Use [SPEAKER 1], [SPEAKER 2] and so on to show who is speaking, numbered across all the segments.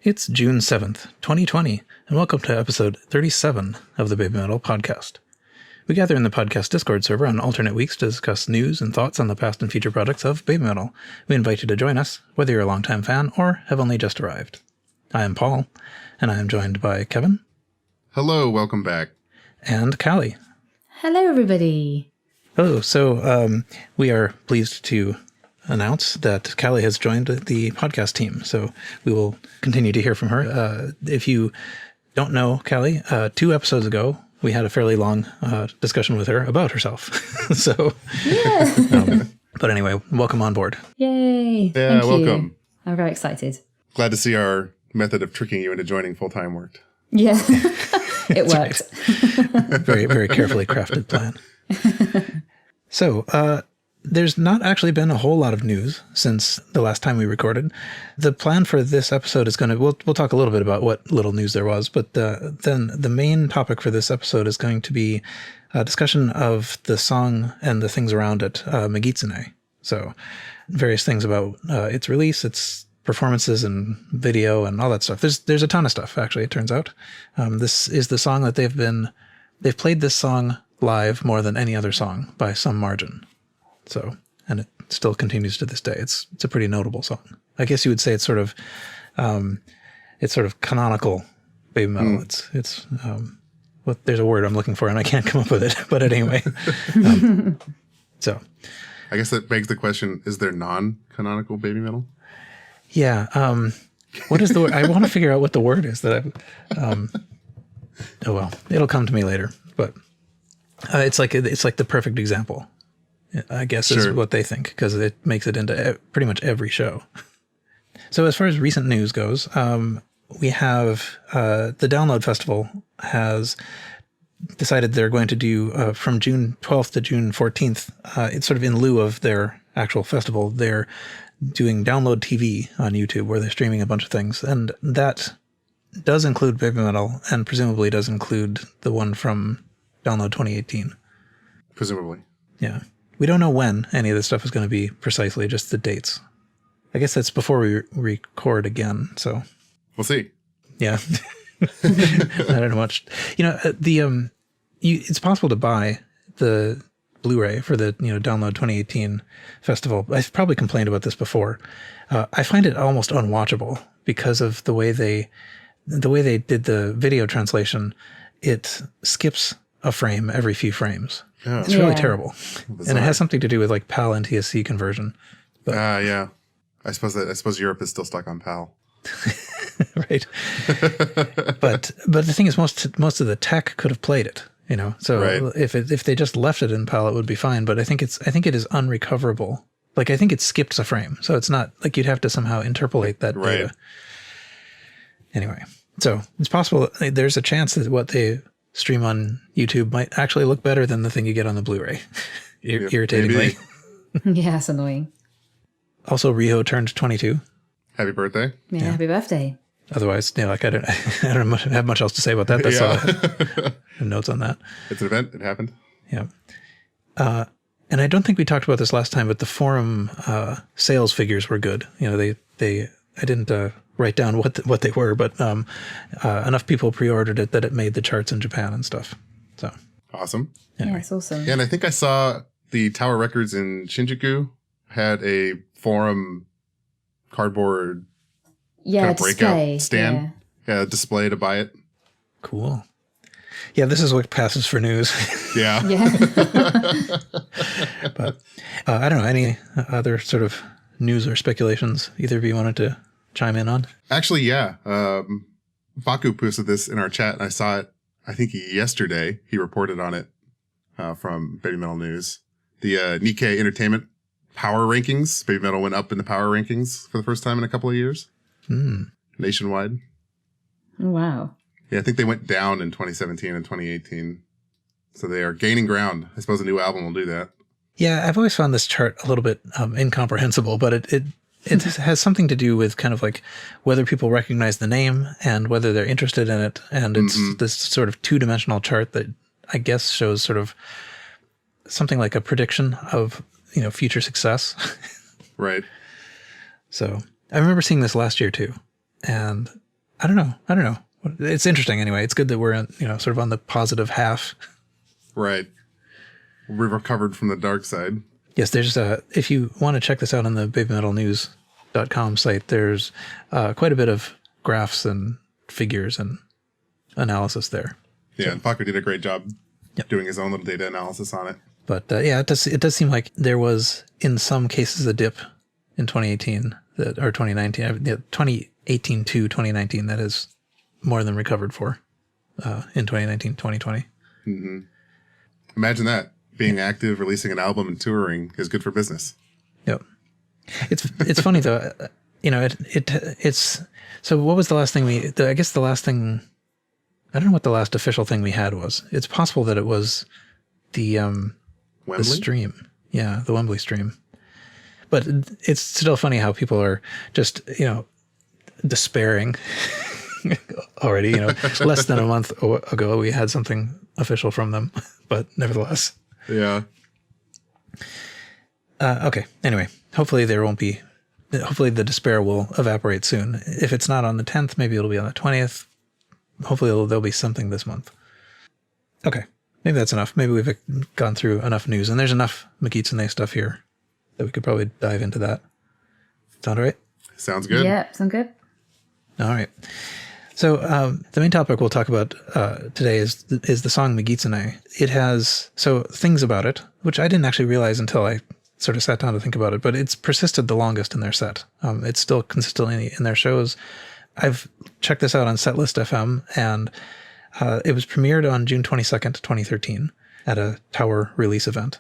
[SPEAKER 1] It's June 7th, 2020, and welcome to episode 37 of the Baby Metal podcast. We gather in the podcast Discord server on alternate weeks to discuss news and thoughts on the past and future products of Baby Metal. We invite you to join us, whether you're a longtime fan or have only just arrived. I am Paul, and I am joined by Kevin.
[SPEAKER 2] Hello, welcome back.
[SPEAKER 1] And Callie.
[SPEAKER 3] Hello, everybody.
[SPEAKER 1] Hello. So we are pleased to announce that Callie has joined the podcast team. So we will continue to hear from her. If you don't know Callie, 2 episodes ago, we had a fairly long discussion with her about herself. So,
[SPEAKER 3] Yeah.
[SPEAKER 1] But anyway, welcome on board.
[SPEAKER 3] Yay.
[SPEAKER 2] Yeah,
[SPEAKER 3] Thank
[SPEAKER 2] welcome.
[SPEAKER 3] You. I'm very excited.
[SPEAKER 2] Glad to see our method of tricking you into joining full-time worked.
[SPEAKER 3] Yeah. It worked.
[SPEAKER 1] Very, very carefully crafted plan. So, there's not actually been a whole lot of news since the last time we recorded. The plan for this episode is going to, we'll talk a little bit about what little news there was, but then the main topic for this episode is going to be a discussion of the song and the things around it, Megitsune. So various things about its release, its performances and video and all that stuff. There's a ton of stuff, actually, it turns out. This is the song that they've played this song live more than any other song by some margin. So, and it still continues to this day. It's a pretty notable song. I guess you would say it's sort of canonical baby metal. It's there's a word I'm looking for and I can't come up with it. But anyway, so
[SPEAKER 2] I guess that begs the question: is there non-canonical baby metal?
[SPEAKER 1] Yeah. What is the word? I want to figure out what the word is that oh well, it'll come to me later. But it's like the perfect example, I guess, is what they think, because it makes it into pretty much every show. So as far as recent news goes, we have the Download Festival has decided they're going to do from June 12th to June 14th. It's sort of in lieu of their actual festival. They're doing Download TV on YouTube where they're streaming a bunch of things. And that does include Baby Metal and presumably does include the one from Download 2018.
[SPEAKER 2] Presumably.
[SPEAKER 1] Yeah. We don't know when any of this stuff is going to be precisely, just the dates. I guess that's before we record again, so.
[SPEAKER 2] We'll see.
[SPEAKER 1] Yeah. I don't know much. You know, it's possible to buy the Blu-ray for the, Download 2018 festival. I've probably complained about this before. I find it almost unwatchable because of the way they did the video translation. It skips a frame every few frames. Oh. It's really terrible. Bizarre. And it has something to do with like PAL and TSC conversion.
[SPEAKER 2] Yeah. I suppose Europe is still stuck on PAL.
[SPEAKER 1] Right. But the thing is, most of the tech could have played it, So right. If they just left it in PAL, it would be fine. But I think it is unrecoverable. Like I think it skips a frame, so it's not like you'd have to somehow interpolate that data. Right. Anyway, so it's possible there's a chance that what they stream on YouTube might actually look better than the thing you get on the Blu-ray. Irritatingly.
[SPEAKER 3] Yeah, it's annoying. Also,
[SPEAKER 1] Riho turned 22.
[SPEAKER 2] Happy birthday.
[SPEAKER 3] Yeah, happy birthday.
[SPEAKER 1] Otherwise, I don't have much else to say about that. That's all I have notes on that. It's
[SPEAKER 2] an event. It happened.
[SPEAKER 1] Yeah. And I don't think we talked about this last time, but the forum sales figures were good. I didn't write down what they were, but enough people pre-ordered it that it made the charts in Japan and stuff. So
[SPEAKER 2] awesome.
[SPEAKER 1] Anyway.
[SPEAKER 3] Yeah, it's awesome.
[SPEAKER 2] Yeah, and I think I saw the Tower Records in Shinjuku had a forum cardboard breakout stand. Yeah, display to buy it.
[SPEAKER 1] Cool. Yeah, this is what passes for news.
[SPEAKER 2] Yeah.
[SPEAKER 1] But I don't know, any other sort of news or speculations either of you wanted to chime in on?
[SPEAKER 2] Actually, yeah. Baku posted this in our chat, and I saw it, I think yesterday. He reported on it from Baby Metal News. The Nikkei Entertainment Power Rankings. Baby Metal went up in the Power Rankings for the first time in a couple of years. Nationwide.
[SPEAKER 3] Wow.
[SPEAKER 2] Yeah, I think they went down in 2017 and 2018. So they are gaining ground. I suppose a new album will do that.
[SPEAKER 1] Yeah, I've always found this chart a little bit incomprehensible, but it has something to do with kind of like whether people recognize the name and whether they're interested in it. And it's this sort of 2-dimensional chart that I guess shows sort of something like a prediction of, future success.
[SPEAKER 2] Right.
[SPEAKER 1] So I remember seeing this last year too. And I don't know. It's interesting anyway. It's good that we're sort of on the positive half.
[SPEAKER 2] Right. We've recovered from the dark side.
[SPEAKER 1] Yes, there's if you want to check this out on the babymetalnews.com site, there's quite a bit of graphs and figures and analysis there.
[SPEAKER 2] Yeah, and Paco did a great job doing his own little data analysis on it.
[SPEAKER 1] But it does seem like there was, in some cases, a dip in 2018 or 2019, 2018 to 2019 that is more than recovered for in 2019, 2020.
[SPEAKER 2] Mm-hmm. Imagine that. Being active, releasing an album, and touring is good for business.
[SPEAKER 1] Yep. It's funny though. It's so. What was the last thing I guess the last thing. I don't know what the last official thing we had was. It's possible that it was the
[SPEAKER 2] Wembley?
[SPEAKER 1] the stream. Yeah, the Wembley stream. But it's still funny how people are just despairing already. Less than a month ago we had something official from them, but nevertheless.
[SPEAKER 2] Yeah.
[SPEAKER 1] Okay. Anyway, hopefully hopefully the despair will evaporate soon. If it's not on the 10th, maybe it'll be on the 20th. Hopefully there'll be something this month. Okay. Maybe that's enough. Maybe we've gone through enough news, and there's enough Megitsune stuff here that we could probably dive into that. Sound all right?
[SPEAKER 2] Sounds good.
[SPEAKER 3] Yeah, sound good.
[SPEAKER 1] All right. So the main topic we'll talk about today is the song Megitsune. It has things about it, which I didn't actually realize until I sort of sat down to think about it, but it's persisted the longest in their set. It's still consistently in their shows. I've checked this out on Setlist FM, and it was premiered on June 22nd, 2013 at a Tower release event.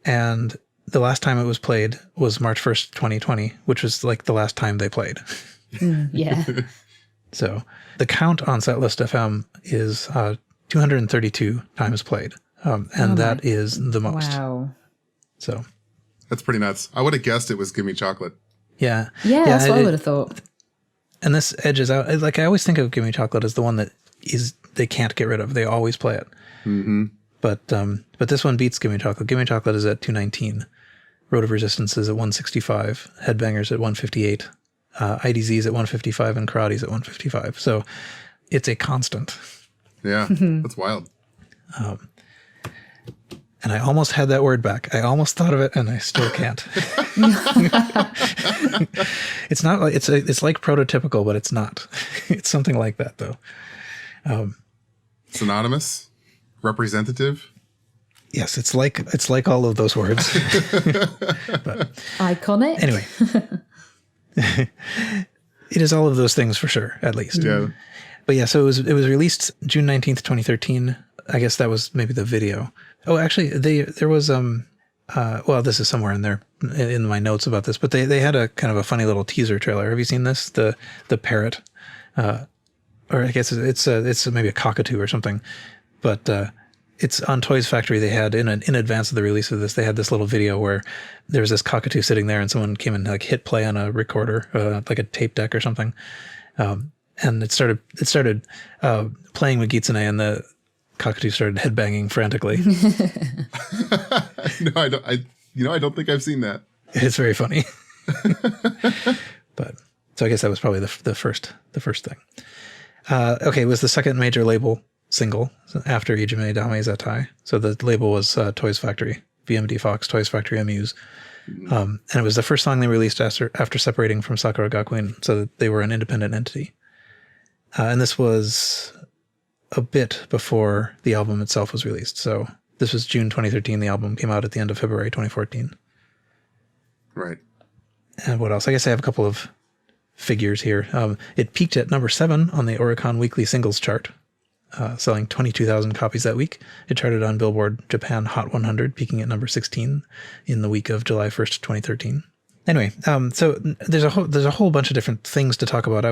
[SPEAKER 1] And the last time it was played was March 1st, 2020, which was like the last time they played.
[SPEAKER 3] Yeah.
[SPEAKER 1] So the count on Setlist FM is 232 times played, and that is the most.
[SPEAKER 3] Wow.
[SPEAKER 1] So
[SPEAKER 2] that's pretty nuts. I would have guessed it was Gimme Chocolate.
[SPEAKER 1] Yeah.
[SPEAKER 3] Yeah, that's what I would have thought.
[SPEAKER 1] And this edges out. Like I always think of Gimme Chocolate as the one that they can't get rid of. They always play it.
[SPEAKER 2] Mm-hmm.
[SPEAKER 1] But this one beats Gimme Chocolate. Gimme Chocolate is at 219. Road of Resistance is at 165. Headbangers at 158. IDZ's at 155 and Karate's at 155. So it's a constant.
[SPEAKER 2] Yeah, that's wild.
[SPEAKER 1] And I almost had that word back. I almost thought of it, and I still can't. It's not like it's like prototypical, but it's not. It's something like that, though.
[SPEAKER 2] Synonymous, representative.
[SPEAKER 1] Yes, it's like all of those words. But
[SPEAKER 3] iconic.
[SPEAKER 1] anyway. It is all of those things for sure, at least.
[SPEAKER 2] Yeah.
[SPEAKER 1] But yeah, so it was released June 19th, 2013. I guess that was maybe the video. Oh, actually, there was this is somewhere in there in my notes about this, but they had a kind of a funny little teaser trailer. Have you seen this? The parrot, or I guess it's maybe a cockatoo or something, but it's on Toys Factory. They had in advance of the release of this, they had this little video where there was this cockatoo sitting there, and someone came and like hit play on a recorder, like a tape deck or something, and it started playing Megitsune, and the cockatoo started headbanging frantically.
[SPEAKER 2] No, I don't. I don't think I've seen that.
[SPEAKER 1] It's very funny. But so I guess that was probably the first thing. Okay, it was the second major label single after Ijime Dame Zatai. So the label was Toys Factory, VMD Fox, Toys Factory Amuse. And it was the first song they released after separating from Sakura Gakuin, so that they were an independent entity. And this was a bit before the album itself was released. So this was June 2013. The album came out at the end of February 2014.
[SPEAKER 2] Right.
[SPEAKER 1] And what else? I guess I have a couple of figures here. It peaked at number 7 on the Oricon Weekly Singles chart, selling 22,000 copies that week. It charted on Billboard Japan Hot 100, peaking at number 16 in the week of July 1st, 2013. Anyway, so there's a whole bunch of different things to talk about.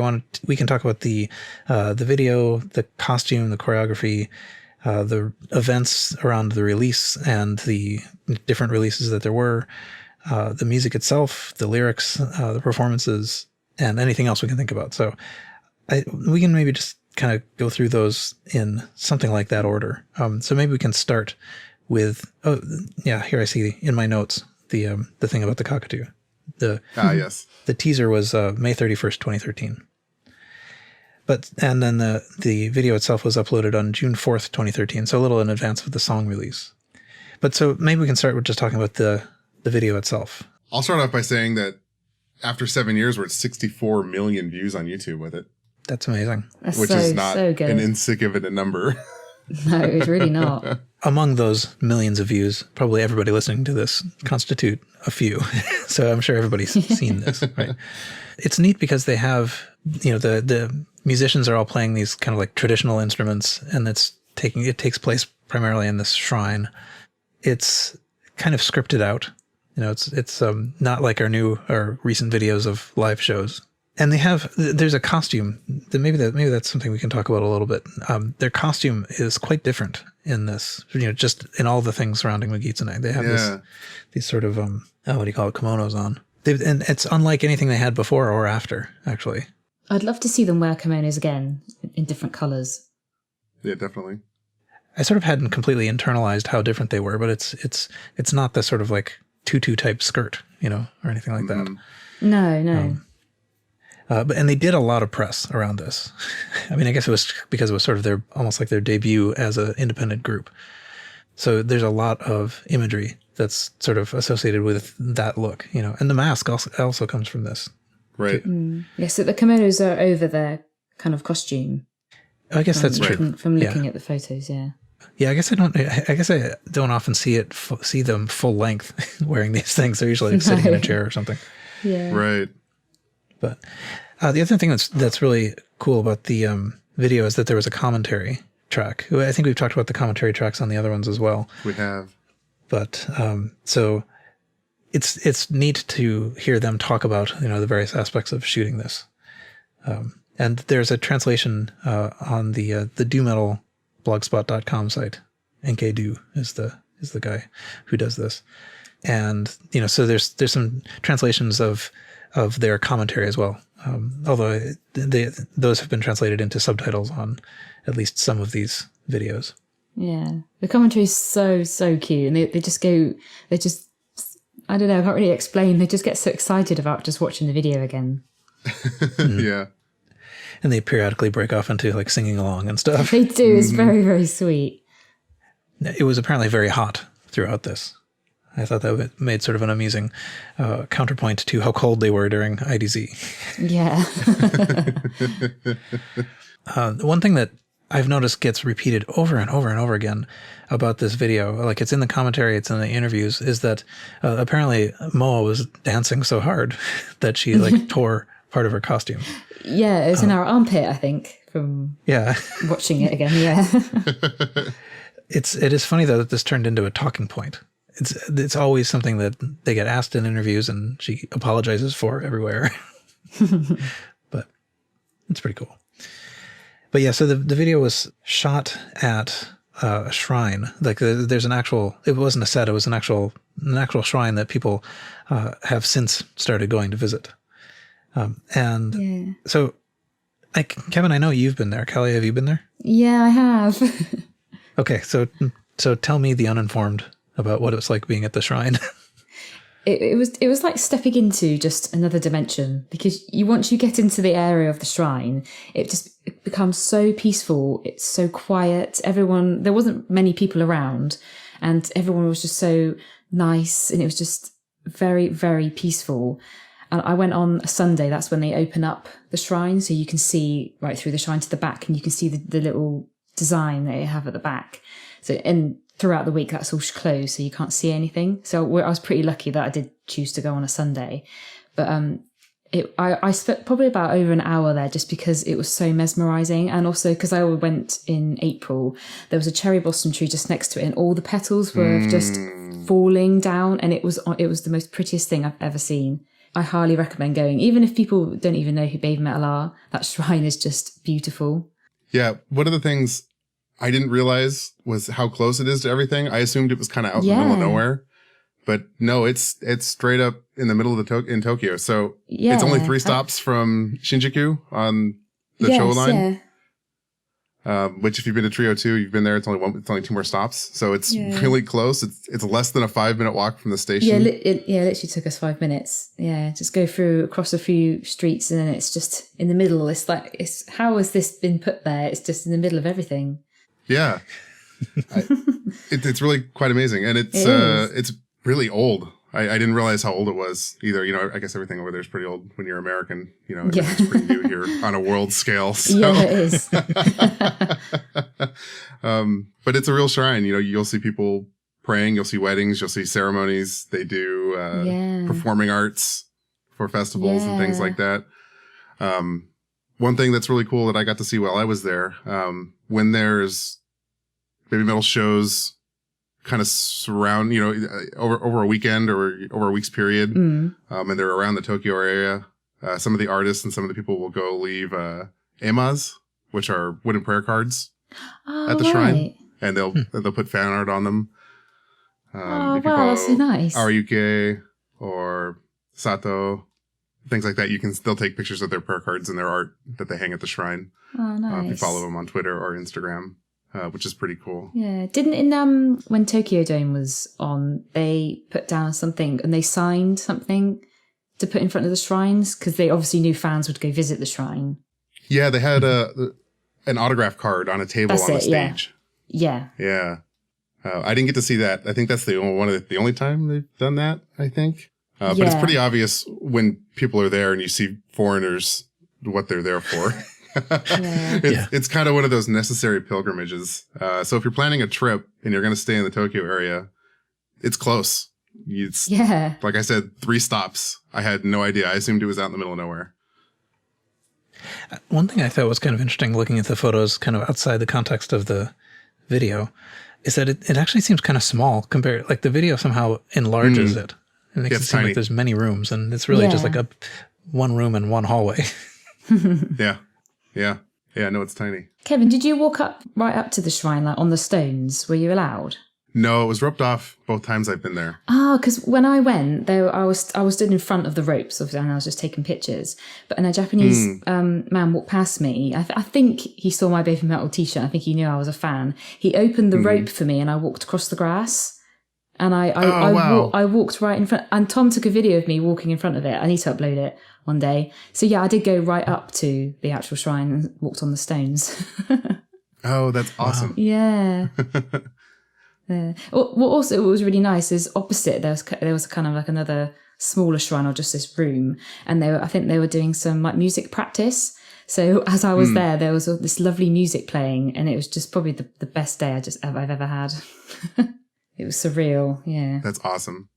[SPEAKER 1] We can talk about the video, the costume, the choreography, the events around the release and the different releases that there were, the music itself, the lyrics, the performances, and anything else we can think about. So we can maybe just kind of go through those in something like that order. So maybe we can start with, here I see in my notes the thing about the cockatoo.
[SPEAKER 2] Yes.
[SPEAKER 1] The teaser was May 31st, 2013. And then the video itself was uploaded on June 4th, 2013, so a little in advance of the song release. But so maybe we can start with just talking about the video itself.
[SPEAKER 2] I'll start off by saying that after 7 years, we're at 64 million views on YouTube with it.
[SPEAKER 1] That's amazing.
[SPEAKER 3] That's
[SPEAKER 2] which is not an insignificant number.
[SPEAKER 3] No, it's really not.
[SPEAKER 1] Among those millions of views, probably everybody listening to this constitute a few. So I'm sure everybody's seen this, right? It's neat because they have, the musicians are all playing these kind of like traditional instruments, and it takes place primarily in this shrine. It's kind of scripted out. It's not like our recent videos of live shows. And there's a costume. Maybe that's something we can talk about a little bit. Their costume is quite different in this, just in all the things surrounding Megitsune. They have these sort of, what do you call it, kimonos on. And it's unlike anything they had before or after, actually.
[SPEAKER 3] I'd love to see them wear kimonos again in different colors.
[SPEAKER 2] Yeah, definitely.
[SPEAKER 1] I sort of hadn't completely internalized how different they were, but it's not the sort of like tutu type skirt, or anything like that.
[SPEAKER 3] No.
[SPEAKER 1] And they did a lot of press around this. I mean, I guess it was because it was sort of almost like their debut as an independent group. So there's a lot of imagery that's sort of associated with that look, and the mask also comes from this.
[SPEAKER 2] Right.
[SPEAKER 3] Yeah, so the kimonos are over their kind of costume.
[SPEAKER 1] I guess that's true.
[SPEAKER 3] From looking at the photos, yeah.
[SPEAKER 1] Yeah, I guess I don't often see them full length wearing these things. They're usually sitting in a chair or something.
[SPEAKER 3] Yeah.
[SPEAKER 2] Right.
[SPEAKER 1] But the other thing that's really cool about the video is that there was a commentary track. I think we've talked about the commentary tracks on the other ones as well.
[SPEAKER 2] We have.
[SPEAKER 1] But so it's neat to hear them talk about the various aspects of shooting this. And there's a translation on the Do Metal blogspot.com site. Enki is the guy who does this. And so there's some translations of their commentary as well. Although those have been translated into subtitles on at least some of these videos.
[SPEAKER 3] Yeah. The commentary is so cute. And they just I don't know, I can't really explain. They just get so excited about just watching the video again.
[SPEAKER 2] Yeah.
[SPEAKER 1] And they periodically break off into like singing along and stuff.
[SPEAKER 3] They do. It's very, very sweet.
[SPEAKER 1] It was apparently very hot throughout this. I thought that made sort of an amusing counterpoint to how cold they were during IDZ.
[SPEAKER 3] Yeah.
[SPEAKER 1] One thing that I've noticed gets repeated over and over and over again about this video, like it's in the commentary, it's in the interviews, is that apparently Moa was dancing so hard that she like tore part of her costume.
[SPEAKER 3] Yeah, it was in our armpit, I think, from watching it again. Yeah.
[SPEAKER 1] It is funny though that this turned into a talking point. It's always something that they get asked in interviews and she apologizes for everywhere. But it's pretty cool. But yeah, so the video was shot at a shrine. Like there's an actual, it wasn't a set, it was an actual shrine that people have since started going to visit. So Kevin, I know you've been there. Callie, have you been there?
[SPEAKER 3] Yeah, I have.
[SPEAKER 1] Okay, so tell me the uninformed about what it was like being at the shrine.
[SPEAKER 3] It was like stepping into just another dimension, because once you get into the area of the shrine, it becomes so peaceful. It's so quiet. There wasn't many people around, and everyone was just so nice, and it was just very, very peaceful. And I went on a Sunday. That's when they open up the shrine, so you can see right through the shrine to the back, and you can see the little design they have at the back. So throughout the week, that's all closed, so you can't see anything. So I was pretty lucky that I did choose to go on a Sunday. But I spent probably about over an hour there just because it was so mesmerising. And also because I went in April, there was a cherry blossom tree just next to it, and all the petals were just falling down. And it was the most prettiest thing I've ever seen. I highly recommend going. Even if people don't even know who BABYMETAL are, that shrine is just beautiful.
[SPEAKER 2] Yeah, one of the things I didn't realize was how close it is to everything. I assumed it was kind of out in the middle of nowhere, but no, it's straight up in the middle of in Tokyo. So it's only 3 stops from Shinjuku on the show line. which if you've been to Trio 2, you've been there. It's only 2 more stops. So it's really close. It's less than a 5-minute walk from the station.
[SPEAKER 3] Yeah, it literally took us 5 minutes. Yeah, just go across a few streets and then it's just in the middle. It's like, how has this been put there? It's just in the middle of everything.
[SPEAKER 2] Yeah. It's really quite amazing. And it's really old. I didn't realize how old it was either. You know, I guess everything over there is pretty old when you're American. You know, it's pretty new here on a world scale. So.
[SPEAKER 3] Yeah, it is.
[SPEAKER 2] But it's a real shrine. You know, you'll see people praying. You'll see weddings. You'll see ceremonies. They do performing arts for festivals and things like that. One thing that's really cool that I got to see while I was there, when there's baby metal shows kind of surround, you know, over a weekend or over a week's period. And they're around the Tokyo area. Some of the artists and some of the people will go leave emas, which are wooden prayer cards at the shrine. And they'll put fan art on them.
[SPEAKER 3] Wow, that's so nice.
[SPEAKER 2] Ariyuke or Sato, things like that. They'll take pictures of their prayer cards and their art that they hang at the shrine.
[SPEAKER 3] Oh, nice.
[SPEAKER 2] If you follow them on Twitter or Instagram. Which is pretty cool.
[SPEAKER 3] Yeah. Didn't when Tokyo Dome was on, they put down something and they signed something to put in front of the shrines because they obviously knew fans would go visit the shrine. Yeah,
[SPEAKER 2] they had an autograph card on a table on the stage.
[SPEAKER 3] Yeah.
[SPEAKER 2] Yeah. I didn't get to see that. I think that's the only time they've done that, I think. But it's pretty obvious when people are there and you see foreigners what they're there for. It's kind of one of those necessary pilgrimages. So if you're planning a trip and you're going to stay in the Tokyo area, it's close. Like I said, 3 stops. I had no idea. I assumed it was out in the middle of nowhere.
[SPEAKER 1] One thing I thought was kind of interesting looking at the photos kind of outside the context of the video is that it actually seems kind of small compared, like the video somehow enlarges it. It makes it seem like there's many rooms and it's really just like one room and one hallway.
[SPEAKER 2] Yeah, no, it's tiny.
[SPEAKER 3] Kevin, did you walk right up to the shrine, like on the stones? Were you allowed?
[SPEAKER 2] No, it was roped off both times I've been there.
[SPEAKER 3] Because when I went, I was stood in front of the ropes, and I was just taking pictures. But a Japanese man walked past me. I think he saw my Baby Metal t-shirt. I think he knew I was a fan. He opened the rope for me and I walked across the grass. And I walked right in front. And Tom took a video of me walking in front of it. I need to upload it one day. So yeah, I did go right up to the actual shrine and walked on the stones.
[SPEAKER 2] Oh, that's awesome.
[SPEAKER 3] Yeah. What also was really nice is opposite there was kind of like another smaller shrine or just this room, and I think they were doing some like music practice. So as I was there was this lovely music playing, and it was just probably the best day I've ever had. It was surreal. Yeah,
[SPEAKER 2] that's awesome.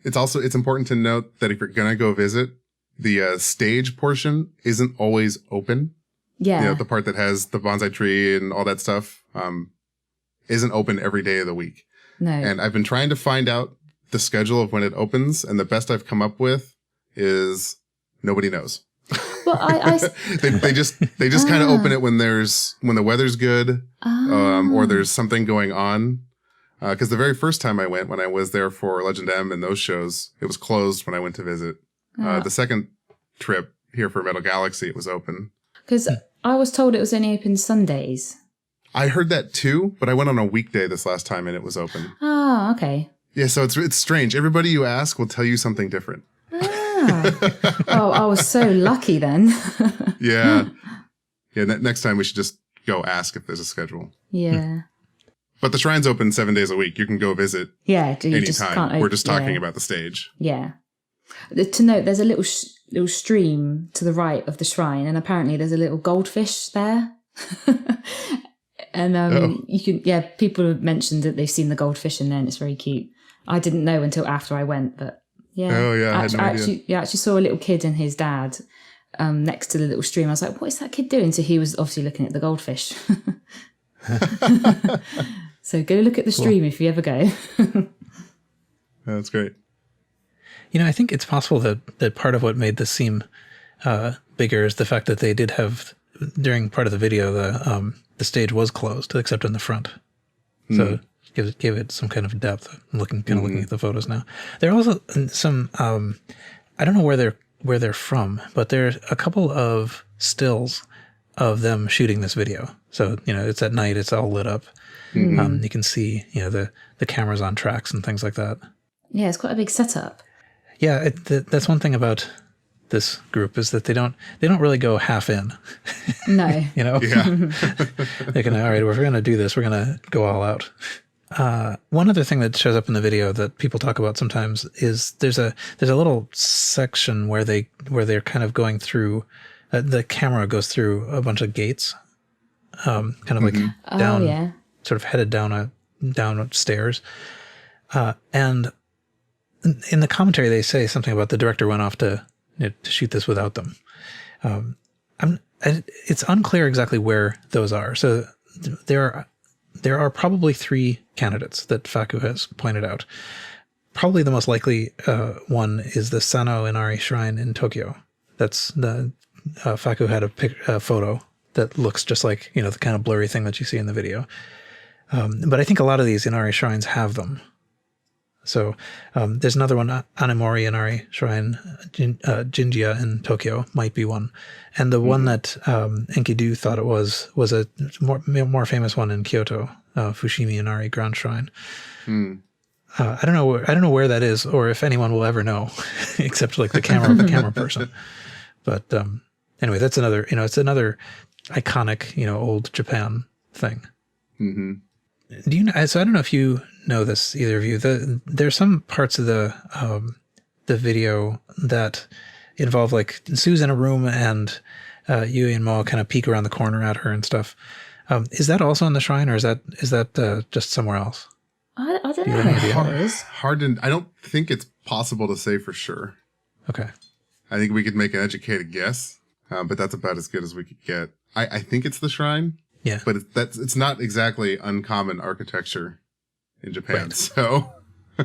[SPEAKER 2] It's important to note that if you're gonna go visit, the stage portion isn't always open.
[SPEAKER 3] Yeah,
[SPEAKER 2] you know, the part that has the bonsai tree and all that stuff. Isn't open every day of the week.
[SPEAKER 3] No.
[SPEAKER 2] And I've been trying to find out the schedule of when it opens, and the best I've come up with is nobody knows.
[SPEAKER 3] Well,
[SPEAKER 2] they just kind of open it when the weather's good, or there's something going on. Because the very first time I went, when I was there for Legend M and those shows, it was closed when I went to visit. The second trip here for Metal Galaxy, it was open.
[SPEAKER 3] Because I was told it was only open Sundays.
[SPEAKER 2] I heard that too, but I went on a weekday this last time and it was open.
[SPEAKER 3] Oh, okay.
[SPEAKER 2] Yeah, so it's strange. Everybody you ask will tell you something different.
[SPEAKER 3] Oh, I was so lucky then.
[SPEAKER 2] Yeah. Next time we should just go ask if there's a schedule.
[SPEAKER 3] Yeah.
[SPEAKER 2] But the shrine's open 7 days a week. You can go visit anytime. We're just talking about the stage.
[SPEAKER 3] Yeah. To note, there's a little stream to the right of the shrine, and apparently there's a little goldfish there. And you can, people have mentioned that they've seen the goldfish in there, and it's very cute. I didn't know until after I went, but yeah.
[SPEAKER 2] Oh yeah, I had no idea.
[SPEAKER 3] I actually saw a little kid and his dad next to the little stream. I was like, what is that kid doing? So he was obviously looking at the goldfish. So go look at the stream if you ever go.
[SPEAKER 2] That's great.
[SPEAKER 1] You know, I think it's possible that part of what made this seem bigger is the fact that they did have, during part of the video, the stage was closed except in the front. So give it some kind of depth. I'm looking at the photos now. There are also some I don't know where they're from, but there's a couple of stills of them shooting this video. So, it's at night, it's all lit up. You can see, the cameras on tracks and things like that.
[SPEAKER 3] Yeah, it's quite a big setup.
[SPEAKER 1] Yeah, that's one thing about this group is that they don't really go half in.
[SPEAKER 3] No.
[SPEAKER 2] Yeah.
[SPEAKER 1] They can, all right, if we're going to do this, we're going to go all out. One other thing that shows up in the video that people talk about sometimes is there's a little section where they're kind of going through, the camera goes through a bunch of gates, kind of like down, sort of headed down stairs. And in the commentary, they say something about the director went off to shoot this without them. It's unclear exactly where those are. So there are probably 3 candidates that Faku has pointed out. Probably the most likely one is the Sano Inari Shrine in Tokyo. That's the Faku had a photo that looks just like, the kind of blurry thing that you see in the video. But I think a lot of these Inari shrines have them. So there's another one, Anemori Inari Shrine, Jinja in Tokyo might be one. And the one that Enki thought it was a more famous one in Kyoto, Fushimi Inari Grand Shrine. I don't know where that is, or if anyone will ever know, except like the camera person. But anyway, that's another, it's another iconic, old Japan thing. Mm-hmm. Do you know? So I don't know if you know this, either of you. There's some parts of the video that involve like Sue's in a room and Yui and Mo kind of peek around the corner at her and stuff. Is that also in the shrine, or is that just somewhere else?
[SPEAKER 3] I don't know.
[SPEAKER 2] I don't think it's possible to say for sure.
[SPEAKER 1] Okay.
[SPEAKER 2] I think we could make an educated guess, but that's about as good as we could get. I think it's the shrine.
[SPEAKER 1] Yeah.
[SPEAKER 2] But it's not exactly uncommon architecture in Japan. Right. So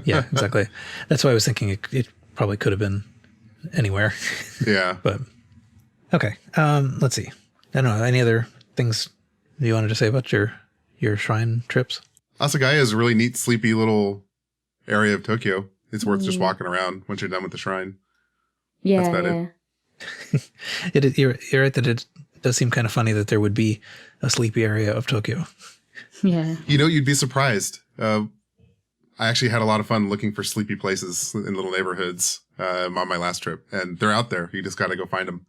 [SPEAKER 1] yeah, exactly. That's why I was thinking it probably could have been anywhere.
[SPEAKER 2] Yeah.
[SPEAKER 1] But okay. Let's see. I don't know. Any other things you wanted to say about your shrine trips?
[SPEAKER 2] Asagaya is a really neat, sleepy little area of Tokyo. It's worth just walking around once you're done with the shrine.
[SPEAKER 3] Yeah.
[SPEAKER 2] That's about
[SPEAKER 1] it. You're right that it does seem kind of funny that there would be a sleepy area of Tokyo.
[SPEAKER 3] Yeah.
[SPEAKER 2] You'd be surprised. I actually had a lot of fun looking for sleepy places in little neighborhoods on my last trip, and they're out there. You just got to go find them.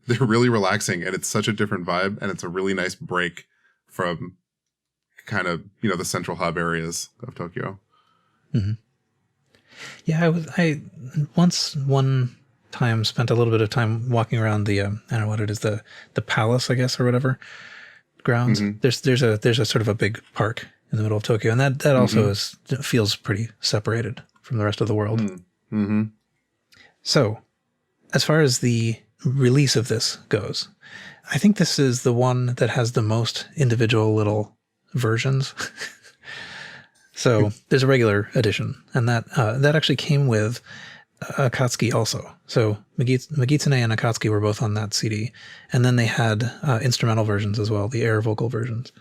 [SPEAKER 2] They're really relaxing, and it's such a different vibe, and it's a really nice break from kind of, the central hub areas of Tokyo.
[SPEAKER 1] Mm-hmm. Yeah, I once one time spent a little bit of time walking around the I don't know what it is, the palace, I guess, or whatever grounds. Mm-hmm. There's a sort of a big park in the middle of Tokyo, and that also feels pretty separated from the rest of the world. Mm-hmm. So, as far as the release of this goes, I think this is the one that has the most individual little versions. So there's a regular edition, and that actually came with Akatsuki also. So Megitsune and Akatsuki were both on that CD, and then they had instrumental versions as well, the air vocal versions.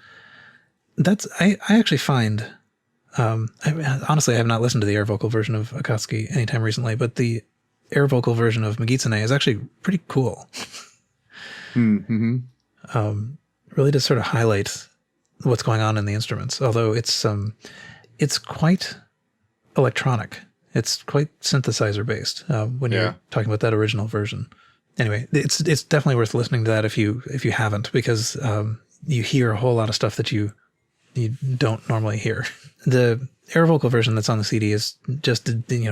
[SPEAKER 1] I actually find, honestly, I have not listened to the air vocal version of Akatsuki anytime recently, but the air vocal version of Megitsune is actually pretty cool. Mm-hmm. Really does sort of highlight what's going on in the instruments, although it's quite electronic. It's quite synthesizer based when you're talking about that original version. Anyway, it's definitely worth listening to that if you haven't, because you hear a whole lot of stuff that you don't normally hear. The air vocal version that's on the CD is just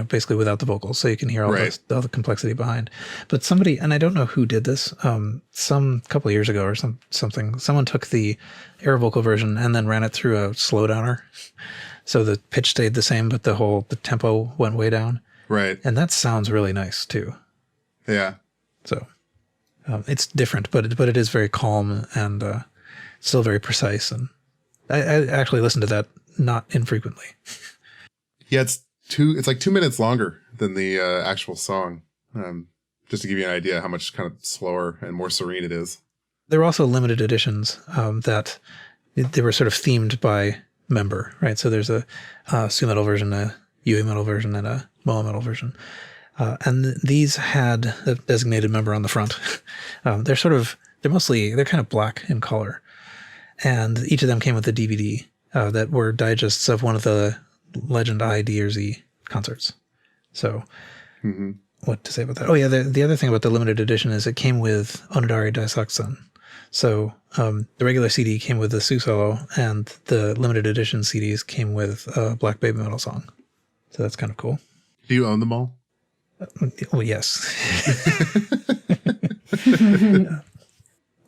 [SPEAKER 1] basically without the vocals, so you can hear all the complexity behind. But somebody, and I don't know who did this, some couple of years ago or something, someone took the air vocal version and then ran it through a slowdowner. So the pitch stayed the same, but the tempo went way down.
[SPEAKER 2] Right.
[SPEAKER 1] And that sounds really nice too.
[SPEAKER 2] Yeah.
[SPEAKER 1] So it's different, but it is very calm and still very precise. And I actually listen to that not infrequently.
[SPEAKER 2] Yeah, it's like 2 minutes longer than the actual song. Just to give you an idea how much kind of slower and more serene it is.
[SPEAKER 1] There were also limited editions that they were sort of themed by member, right? So there's a Su metal version, a Yui metal version, and a Moa metal version. And these had a designated member on the front. They're sort of they're kind of black in color. And each of them came with a DVD that were digests of one of the Legend I, D, or Z concerts. So what to say about that? Oh, yeah, the other thing about the limited edition is it came with Onodari Daisaksen. So the regular CD came with the Sue solo, and the limited edition CDs came with a Black Baby Metal song. So that's kind of cool.
[SPEAKER 2] Do you own them all?
[SPEAKER 1] Well, yes.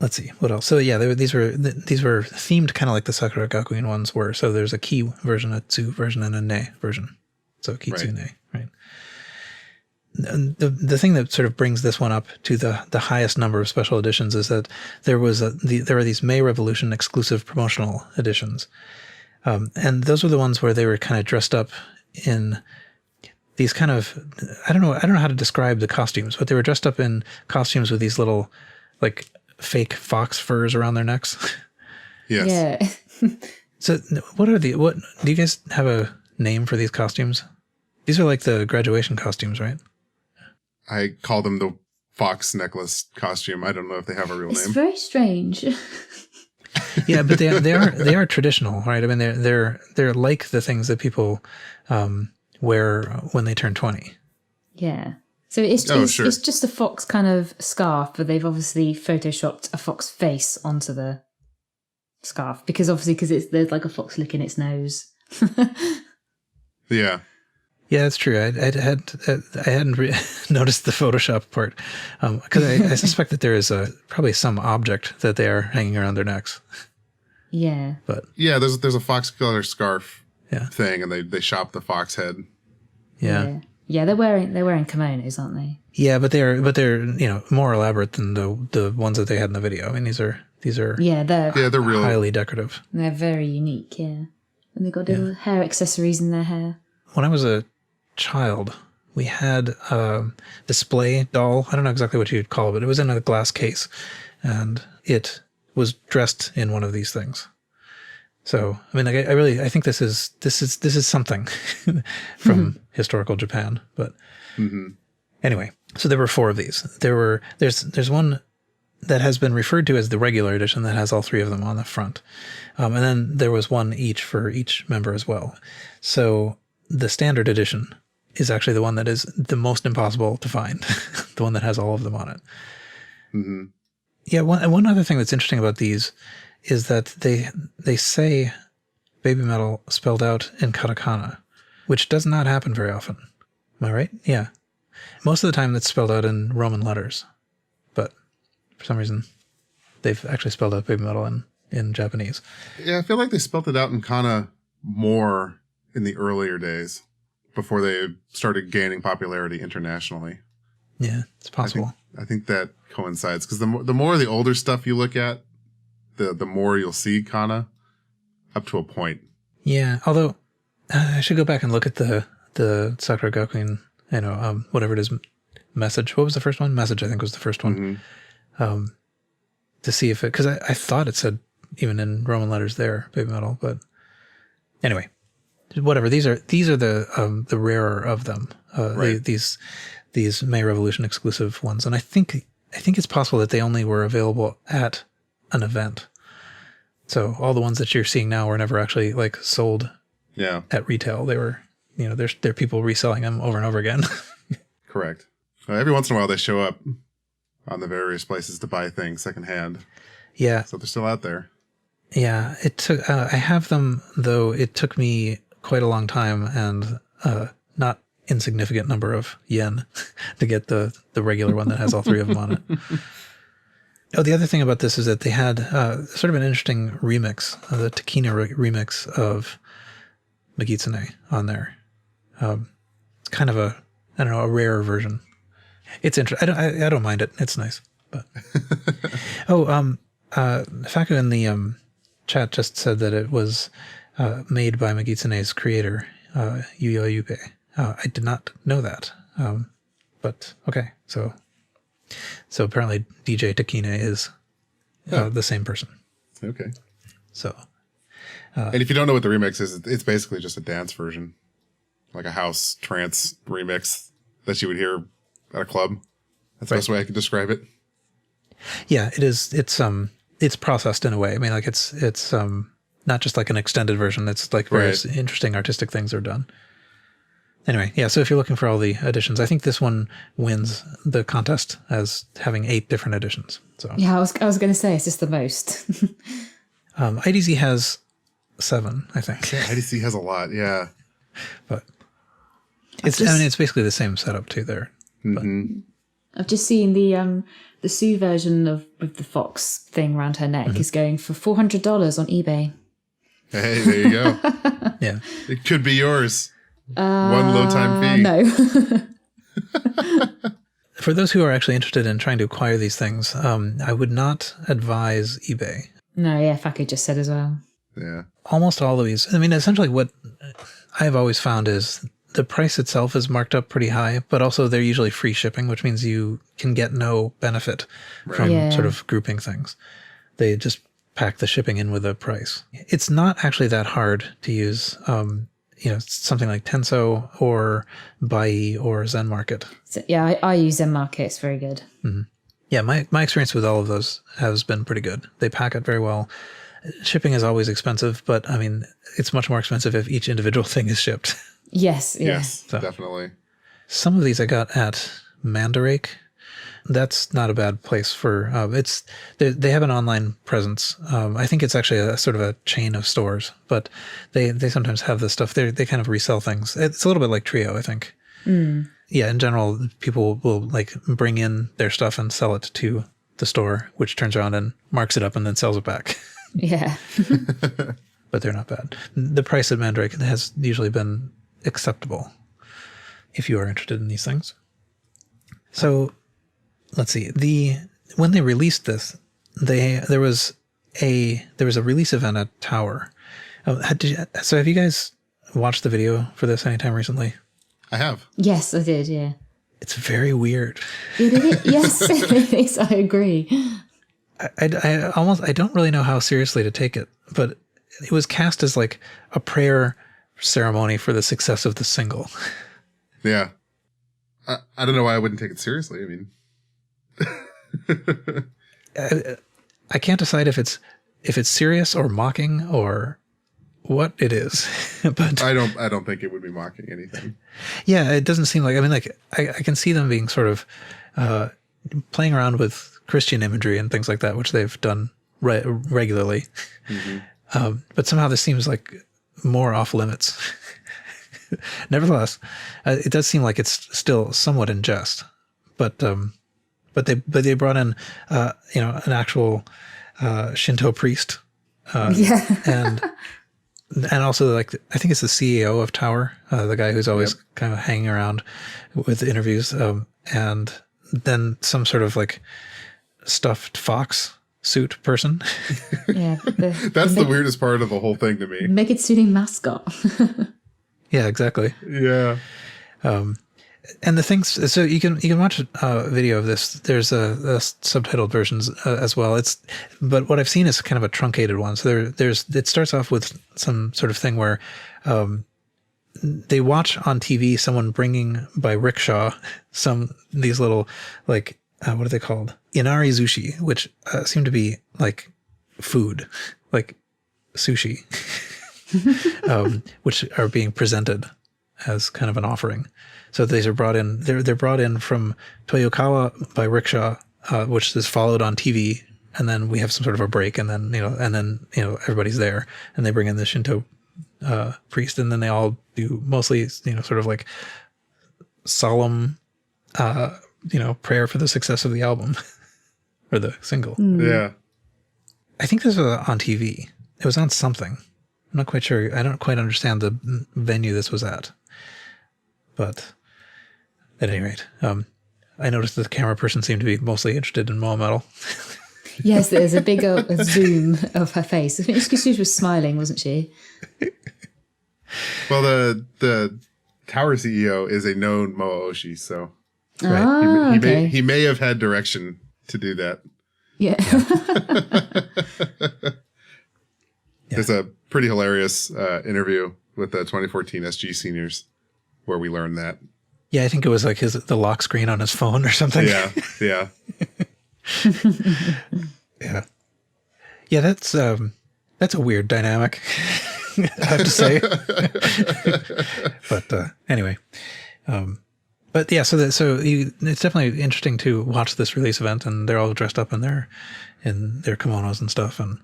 [SPEAKER 1] Let's see what else. So yeah, these were themed kind of like the Sakura Gakuin ones were. So there's a Ki version, a Tsu version, and a Ne version. So Kitsune, right? And the thing that sort of brings this one up to the highest number of special editions is that there are these May Revolution exclusive promotional editions, and those were the ones where they were kind of dressed up in these kind of I don't know how to describe the costumes, but they were dressed up in costumes with these little like fake fox furs around their necks.
[SPEAKER 2] Yes.
[SPEAKER 3] Yeah.
[SPEAKER 1] So what do you guys have a name for these costumes? These are like the graduation costumes, right?
[SPEAKER 2] I call them the fox necklace costume. I don't know if they have a real
[SPEAKER 3] It's
[SPEAKER 2] name.
[SPEAKER 3] very strange.
[SPEAKER 1] Yeah, but they are traditional, right? I mean, they're like the things that people wear when they turn 20.
[SPEAKER 3] Yeah. So it's just a fox kind of scarf, but they've obviously photoshopped a fox face onto the scarf because there's like a fox licking its nose.
[SPEAKER 2] Yeah.
[SPEAKER 1] Yeah, that's true. I hadn't noticed the Photoshop part because I suspect that there is probably some object that they are hanging around their necks.
[SPEAKER 3] Yeah.
[SPEAKER 1] But
[SPEAKER 2] yeah, there's a fox color scarf
[SPEAKER 1] Yeah.
[SPEAKER 2] thing, and they shop the fox head.
[SPEAKER 1] Yeah.
[SPEAKER 3] Yeah, they're wearing kimonos, aren't they?
[SPEAKER 1] Yeah, but they're more elaborate than the ones that they had in the video. I mean, these are
[SPEAKER 3] they're
[SPEAKER 2] real.
[SPEAKER 1] highly decorative.
[SPEAKER 3] They're very unique. Yeah, and they've got little hair accessories in their hair.
[SPEAKER 1] When I was a child, we had a display doll. I don't know exactly what you'd call it, but it was in a glass case, and it was dressed in one of these things. So, I mean, like, I think this is something from historical Japan. But anyway, so there were 4 of these. There's one that has been referred to as the regular edition that has all 3 of them on the front, and then there was one each for each member as well. So the standard edition is actually the one that is the most impossible to find, the one that has all of them on it.
[SPEAKER 2] Mm-hmm.
[SPEAKER 1] Yeah, one other thing that's interesting about these is that they say baby metal spelled out in katakana, which does not happen very often. Am I right? Yeah. Most of the time it's spelled out in Roman letters, but for some reason they've actually spelled out baby metal in Japanese.
[SPEAKER 2] Yeah, I feel like they spelled it out in kana more in the earlier days before they started gaining popularity internationally.
[SPEAKER 1] Yeah, it's possible.
[SPEAKER 2] I think that coincides because the more of the older stuff you look at, the more you'll see kana up to a point.
[SPEAKER 1] Yeah, although I should go back and look at the Sakura Gakuin, whatever it is, message. What was the first one? Message, I think, was the first one. To see if it, because I thought it said even in Roman letters there, baby metal, but anyway, whatever. These are the rarer of them.
[SPEAKER 2] Right.
[SPEAKER 1] These May Revolution exclusive ones, and I think it's possible that they only were available at an event. So all the ones that you're seeing now were never actually like sold at retail. They were, there are people reselling them over and over again.
[SPEAKER 2] Correct. Every once in a while they show up on the various places to buy things secondhand.
[SPEAKER 1] Yeah.
[SPEAKER 2] So they're still out there.
[SPEAKER 1] Yeah. It took, I have them though. It took me quite a long time and not insignificant number of yen to get the regular one that has all 3 of them on it. Oh, the other thing about this is that they had sort of an interesting remix, the Takina remix of Megitsune on there. It's kind of a rarer version. It's interesting. I don't mind it. It's nice. But Faku in the chat just said that it was made by Megitsune's creator, Yuyo Yuppie. I did not know that. But okay, so apparently DJ Takina is the same person.
[SPEAKER 2] Okay.
[SPEAKER 1] So,
[SPEAKER 2] and if you don't know what the remix is, it's basically just a dance version, like a house trance remix that you would hear at a club. That's the best way I could describe it.
[SPEAKER 1] Yeah, it is. It's processed in a way. I mean, like it's not just like an extended version. It's like various interesting artistic things are done. Anyway, yeah. So if you're looking for all the editions, I think this one wins the contest as having 8 different editions. So
[SPEAKER 3] yeah, I was going to say, is this the most?
[SPEAKER 1] IDZ has 7, I think.
[SPEAKER 2] Yeah, IDC has a lot. Yeah,
[SPEAKER 1] But it's basically the same setup too there.
[SPEAKER 2] Mm-hmm.
[SPEAKER 3] I've just seen the Sue version with the fox thing around her neck is going for $400 on eBay.
[SPEAKER 2] Hey, there you go.
[SPEAKER 1] Yeah,
[SPEAKER 2] It could be yours. One low time fee.
[SPEAKER 3] No.
[SPEAKER 1] for those who are actually interested in trying to acquire these things, I would not advise eBay.
[SPEAKER 3] No, yeah, Faku just said as well.
[SPEAKER 2] Yeah.
[SPEAKER 1] Almost all of these. I mean, essentially what I've always found is the price itself is marked up pretty high, but also they're usually free shipping, which means you can get no benefit from sort of grouping things. They just pack the shipping in with a price. It's not actually that hard to use, something like Tenso or Bai or Zen Market.
[SPEAKER 3] So, yeah, I use Zen Market. It's very good.
[SPEAKER 1] Mm-hmm. Yeah, my experience with all of those has been pretty good. They pack it very well. Shipping is always expensive, but I mean, it's much more expensive if each individual thing is shipped.
[SPEAKER 3] Yes, yeah.
[SPEAKER 2] Yes, definitely.
[SPEAKER 1] Some of these I got at Mandarake. That's not a bad place for they have an online presence. I think it's actually a sort of a chain of stores, but they sometimes have this stuff. They kind of resell things. It's a little bit like Trio, I think. Yeah, in general, people will like bring in their stuff and sell it to the store, which turns around and marks it up and then sells it back.
[SPEAKER 3] Yeah.
[SPEAKER 1] But they're not bad. The price at Mandarake has usually been acceptable if you are interested in these things. So let's see. When they released this, there was a release event at Tower. So have you guys watched the video for this anytime recently?
[SPEAKER 2] I have.
[SPEAKER 3] Yes, I did, yeah.
[SPEAKER 1] It's very weird.
[SPEAKER 3] It is, yes, it is, I agree.
[SPEAKER 1] I don't really know how seriously to take it, but it was cast as like a prayer ceremony for the success of the single.
[SPEAKER 2] Yeah. I don't know why I wouldn't take it seriously. I mean,
[SPEAKER 1] I can't decide if it's serious or mocking or what it is, but
[SPEAKER 2] I don't think it would be mocking anything.
[SPEAKER 1] Yeah, it doesn't seem like. I mean, like I can see them being sort of playing around with Christian imagery and things like that, which they've done regularly. Mm-hmm. But somehow this seems like more off limits. Nevertheless, it does seem like it's still somewhat in jest. But they brought in an actual Shinto priest, and also like I think it's the CEO of Tower, the guy who's always kind of hanging around with interviews, and then some sort of like stuffed fox suit person.
[SPEAKER 3] Yeah,
[SPEAKER 2] that's the weirdest part of the whole thing to me.
[SPEAKER 3] Megitsune mascot.
[SPEAKER 1] Yeah, exactly.
[SPEAKER 2] Yeah.
[SPEAKER 1] And the things, so you can watch a video of this. There's a subtitled versions as well. But what I've seen is kind of a truncated one. So it starts off with some sort of thing where they watch on TV someone bringing by rickshaw these little like what are they called? Inari zushi, which seem to be like food, like sushi, which are being presented as kind of an offering. So these are brought in. They're brought in from Toyokawa by rickshaw, which is followed on TV, and then we have some sort of a break, and then everybody's there, and they bring in the Shinto priest, and then they all do mostly sort of like solemn prayer for the success of the album or the single.
[SPEAKER 2] Yeah,
[SPEAKER 1] I think this was on TV. It was on something. I'm not quite sure. I don't quite understand the venue this was at, but. At any rate, I noticed that the camera person seemed to be mostly interested in Metal.
[SPEAKER 3] Yes, there's a big zoom of her face. I think it's because she was smiling, wasn't she?
[SPEAKER 2] Well, the Tower CEO is a known Mooshi, so
[SPEAKER 1] right.
[SPEAKER 2] He may have had direction to do that.
[SPEAKER 3] Yeah.
[SPEAKER 2] There's a pretty hilarious interview with the 2014 SG seniors where we learned that.
[SPEAKER 1] Yeah, I think it was like the lock screen on his phone or something.
[SPEAKER 2] Yeah.
[SPEAKER 1] Yeah. Yeah, that's a weird dynamic, I have to say. But anyway. But yeah, it's definitely interesting to watch this release event, and they're all dressed up in their kimonos and stuff, and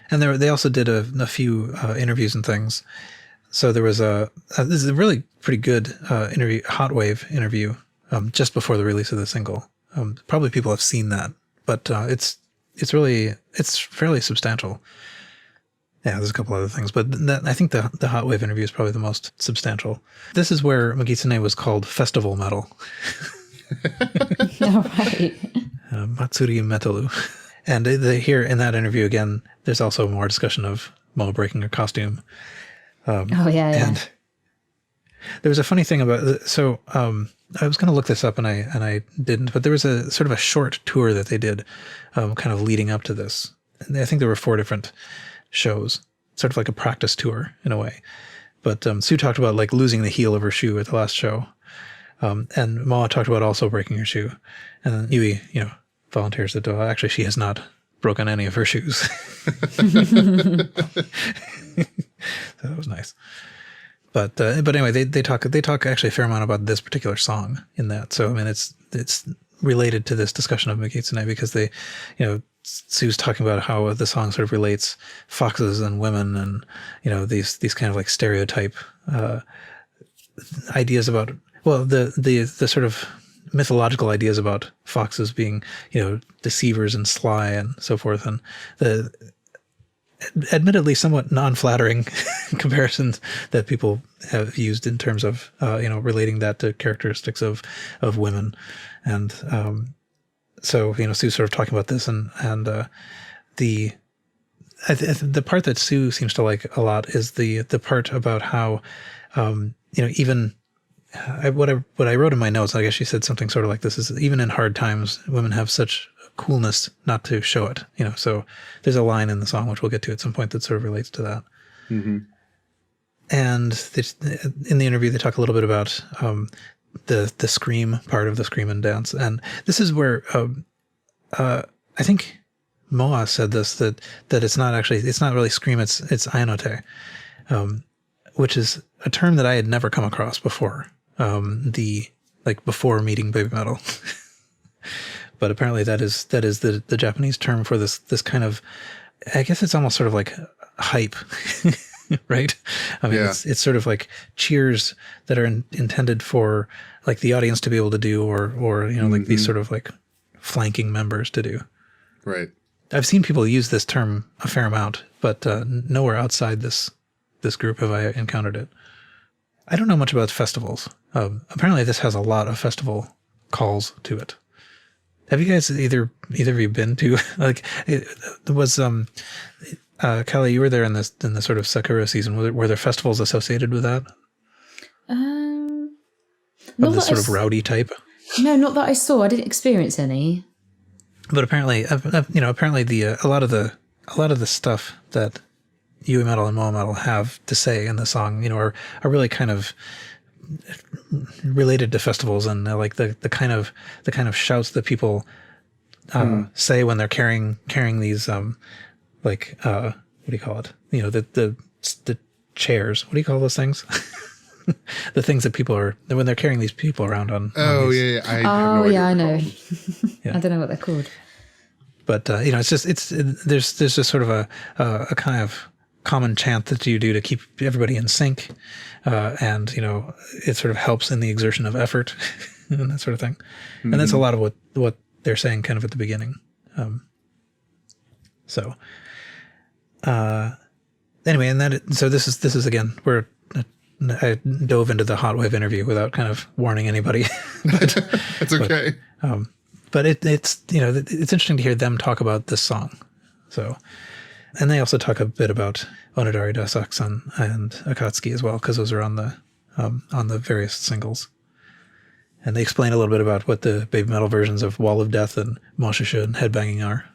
[SPEAKER 1] they also did a few interviews and things. So there was this is a really pretty good interview, hot wave interview, just before the release of the single. Probably people have seen that, but it's fairly substantial. Yeah, there's a couple other things, but I think the hot wave interview is probably the most substantial. This is where Megitsune was called Festival Metal.
[SPEAKER 3] All right.
[SPEAKER 1] Matsuri Metalu. And here in that interview again, there's also more discussion of Mo breaking her costume. And there was a funny thing about so I was going to look this up and I didn't, but there was a sort of a short tour that they did, kind of leading up to this. And I think there were 4 different shows, sort of like a practice tour in a way. But Sue talked about like losing the heel of her shoe at the last show, and Ma talked about also breaking her shoe, and then Yui, volunteers that actually she has not broken any of her shoes. So that was nice. But anyway, they talk actually a fair amount about this particular song in that. So I mean, it's related to this discussion of Megitsune because they, Sue's talking about how the song sort of relates foxes and women and these kind of like stereotype ideas about the sort of mythological ideas about foxes being deceivers and sly and so forth, and the admittedly somewhat non-flattering comparisons that people have used in terms of relating that to characteristics of women. And so Sue's sort of talking about this, and the part that Sue seems to like a lot is the part about how even what I wrote in my notes, I guess she said something sort of like this, is even in hard times women have such coolness not to show it, so there's a line in the song which we'll get to at some point that sort of relates to that. Mm-hmm. And in the interview they talk a little bit about the scream part of the scream and dance, and this is where I think Moa said this, that it's not really scream, it's ainote, which is a term that I had never come across before, before meeting BABYMETAL. But apparently that is the Japanese term for this kind of, I guess it's almost sort of like hype, right? I mean, it's sort of like cheers that are intended for like the audience to be able to do, or like these sort of like flanking members to do.
[SPEAKER 2] Right.
[SPEAKER 1] I've seen people use this term a fair amount, but nowhere outside this group have I encountered it. I don't know much about festivals. Apparently this has a lot of festival calls to it. Have you guys either of you been to there was Callie, you were there in the sort of Sakura season. Were there festivals associated with that? Of this sort of rowdy type?
[SPEAKER 3] No, not that I saw. I didn't experience any.
[SPEAKER 1] But apparently, a lot of the stuff that Yui Metal and Moa Metal have to say in the song, are really kind of related to festivals, and like the kind of shouts that people say when they're carrying these what do you call it? The chairs. What do you call those things? The things that people are when they're carrying these people around on.
[SPEAKER 2] Oh,
[SPEAKER 1] these.
[SPEAKER 2] yeah. I have no idea
[SPEAKER 3] I know.
[SPEAKER 1] Yeah.
[SPEAKER 3] I don't know what they're called.
[SPEAKER 1] But there's just sort of a kind of common chant that you do to keep everybody in sync, and it sort of helps in the exertion of effort and that sort of thing. Mm-hmm. And that's a lot of what they're saying kind of at the beginning. Anyway, and so this is again where I dove into the hot wave interview without kind of warning anybody. But
[SPEAKER 2] it's okay.
[SPEAKER 1] But it's interesting to hear them talk about this song. So, and they also talk a bit about Onodari Dasaku and Akatsuki as well, because those are on the various singles. And they explain a little bit about what the BABYMETAL versions of Wall of Death and Moshushu and Headbanging are.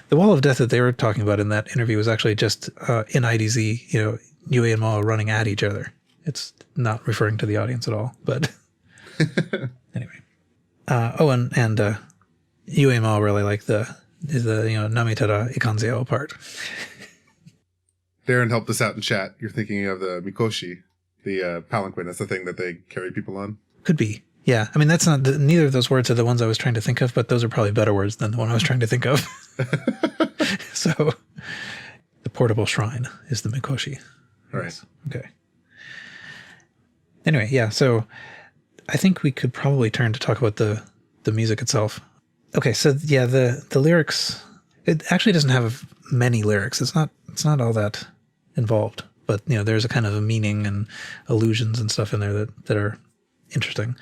[SPEAKER 1] The Wall of Death that they were talking about in that interview was actually just in IDZ, Yui and Moa running at each other. It's not referring to the audience at all, but anyway. Uemo really like the Namitara Ikanzeo part.
[SPEAKER 2] Darren helped us out in chat. You're thinking of the Mikoshi, the palanquin. That's the thing that they carry people on.
[SPEAKER 1] Could be. Yeah. I mean, that's not neither of those words are the ones I was trying to think of, but those are probably better words than the one I was trying to think of. So the portable shrine is the Mikoshi.
[SPEAKER 2] Right.
[SPEAKER 1] Yes. Okay. Anyway, yeah. So I think we could probably turn to talk about the music itself. Okay. So yeah, the lyrics, it actually doesn't have many lyrics. It's not all that involved, but there's a kind of a meaning and allusions and stuff in there that are interesting.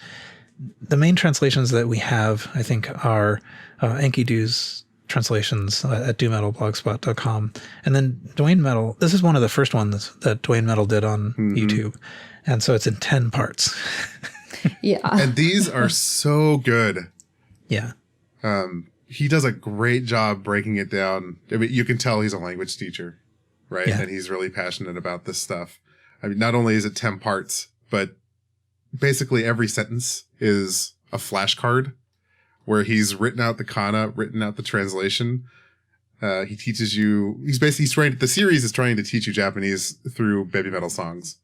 [SPEAKER 1] The main translations that we have, I think, are Enki Du's translations at dometalblogspot.com. And then Duane Metal, this is one of the first ones that Duane Metal did on YouTube. And so it's in 10 parts.
[SPEAKER 3] Yeah.
[SPEAKER 2] And these are so good.
[SPEAKER 1] Yeah.
[SPEAKER 2] He does a great job breaking it down. I mean, you can tell he's a language teacher, right?
[SPEAKER 1] Yeah.
[SPEAKER 2] And he's really passionate about this stuff. I mean, not only is it 10 parts, but basically every sentence is a flashcard where he's written out the kana, written out the translation. He teaches you, the series is trying to teach you Japanese through baby metal songs.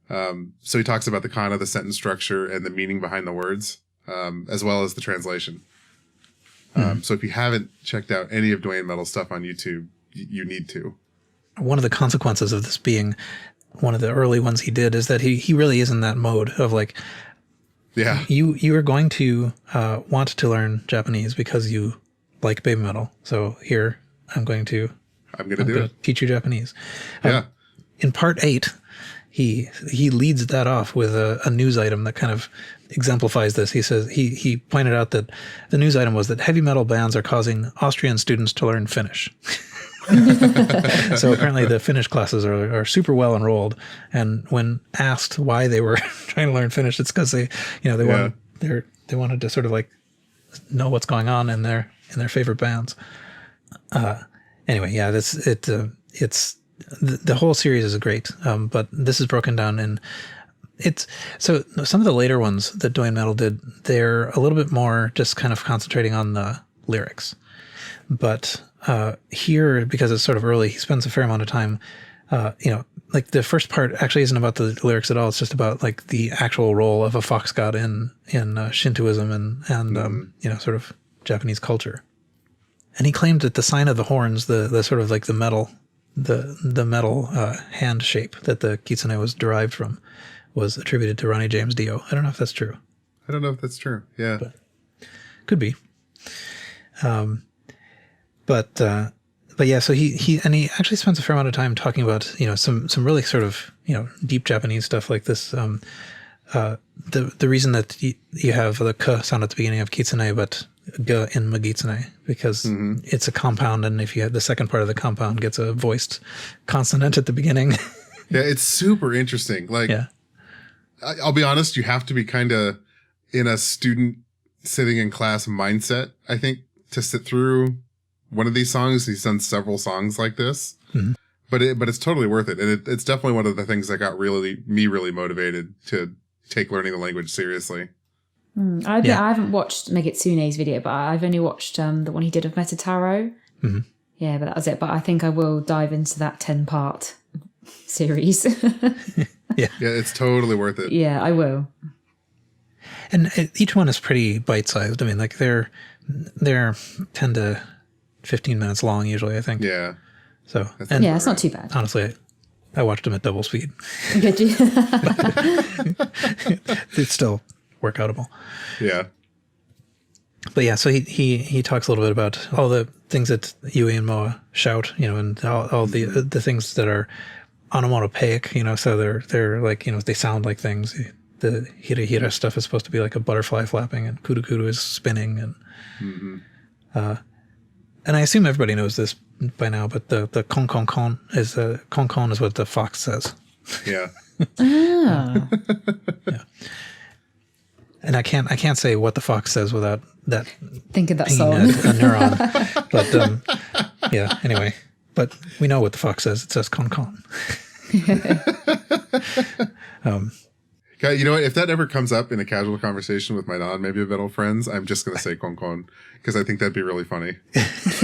[SPEAKER 2] So he talks about the kana, the sentence structure, and the meaning behind the words, as well as the translation. So if you haven't checked out any of Duane Metal's stuff on YouTube, you need to.
[SPEAKER 1] One of the consequences of this being one of the early ones he did is that he really is in that mode of like,
[SPEAKER 2] yeah,
[SPEAKER 1] you are going to want to learn Japanese because you like baby metal. So here I'm going to teach you Japanese.
[SPEAKER 2] Yeah.
[SPEAKER 1] In part 8, he leads that off with a news item that kind of exemplifies this. He says he pointed out that the news item was that heavy metal bands are causing Austrian students to learn Finnish. So apparently the Finnish classes are super well enrolled, and when asked why they were trying to learn Finnish, it's because they wanted to sort of like know what's going on in their favorite bands. Anyway, yeah, it's the whole series is great, but this is broken down in so some of the later ones that Duane Metal did, they're a little bit more just kind of concentrating on the lyrics, but here, because it's sort of early, he spends a fair amount of time, like the first part actually isn't about the lyrics at all. It's just about like the actual role of a fox god in Shintoism and sort of Japanese culture. And he claimed that the sign of the horns, the sort of like the metal hand shape that the kitsune was derived from, was attributed to Ronnie James Dio. I don't know if that's true.
[SPEAKER 2] I don't know if that's true. Yeah.
[SPEAKER 1] But could be. But yeah, so he actually spends a fair amount of time talking about, some really sort of, deep Japanese stuff like this. The reason that you have the k sound at the beginning of kitsune, but g in Megitsune, because it's a compound, and if you have the second part of the compound gets a voiced consonant at the beginning.
[SPEAKER 2] Yeah, it's super interesting. Like, yeah. I'll be honest, you have to be kind of in a student sitting in class mindset, I think, to sit through one of these songs. He's done several songs like this, but it's totally worth it. And it's definitely one of the things that got really motivated to take learning the language seriously.
[SPEAKER 3] I haven't watched Megitsune's video, but I've only watched the one he did of Metataro. Mm-hmm. Yeah, but that was it. But I think I will dive into that 10-part series.
[SPEAKER 1] Yeah,
[SPEAKER 2] it's totally worth it.
[SPEAKER 3] Yeah, I will.
[SPEAKER 1] And each one is pretty bite-sized. I mean, like they're 10 to 15 minutes long usually, I think.
[SPEAKER 2] Yeah.
[SPEAKER 1] So
[SPEAKER 3] it's not too bad.
[SPEAKER 1] Honestly, I watched them at double speed.
[SPEAKER 3] Did you?
[SPEAKER 1] It's still workoutable.
[SPEAKER 2] Yeah.
[SPEAKER 1] But yeah, so he talks a little bit about all the things that Yui and Moa shout, and all the things that are onomatopoeic, so they're like, they sound like things. The hira hira stuff is supposed to be like a butterfly flapping, and kudu kudu is spinning, and and I assume everybody knows this by now, but the kon kon kon is what the fox says.
[SPEAKER 2] Yeah.
[SPEAKER 3] Ah.
[SPEAKER 1] Yeah. And I can't say what the fox says without that
[SPEAKER 3] think of that song.
[SPEAKER 1] A neuron. But yeah, anyway. But we know what the fox says. It says con con.
[SPEAKER 2] You know what? If that ever comes up in a casual conversation with my non-BABYMETAL friends, I'm just going to say Konkon because I think that'd be really funny.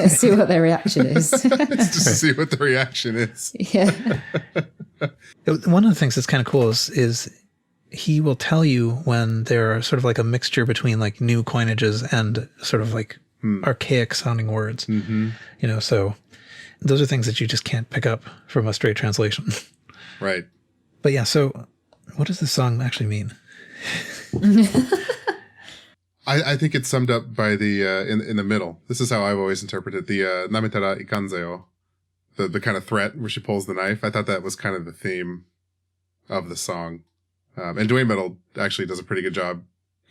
[SPEAKER 3] See what their reaction is.
[SPEAKER 2] Just to see what the reaction is.
[SPEAKER 3] Yeah.
[SPEAKER 1] One of the things that's kind of cool is he will tell you when there are sort of like a mixture between like new coinages and sort of like archaic sounding words. You know, so those are things that you just can't pick up from a straight translation.
[SPEAKER 2] Right.
[SPEAKER 1] But yeah, so what does this song actually mean?
[SPEAKER 2] I think it's summed up by the in the middle. This is how I've always interpreted the nametara ikanzeo, the kind of threat where she pulls the knife. I thought that was kind of the theme of the song. And Duane Metal actually does a pretty good job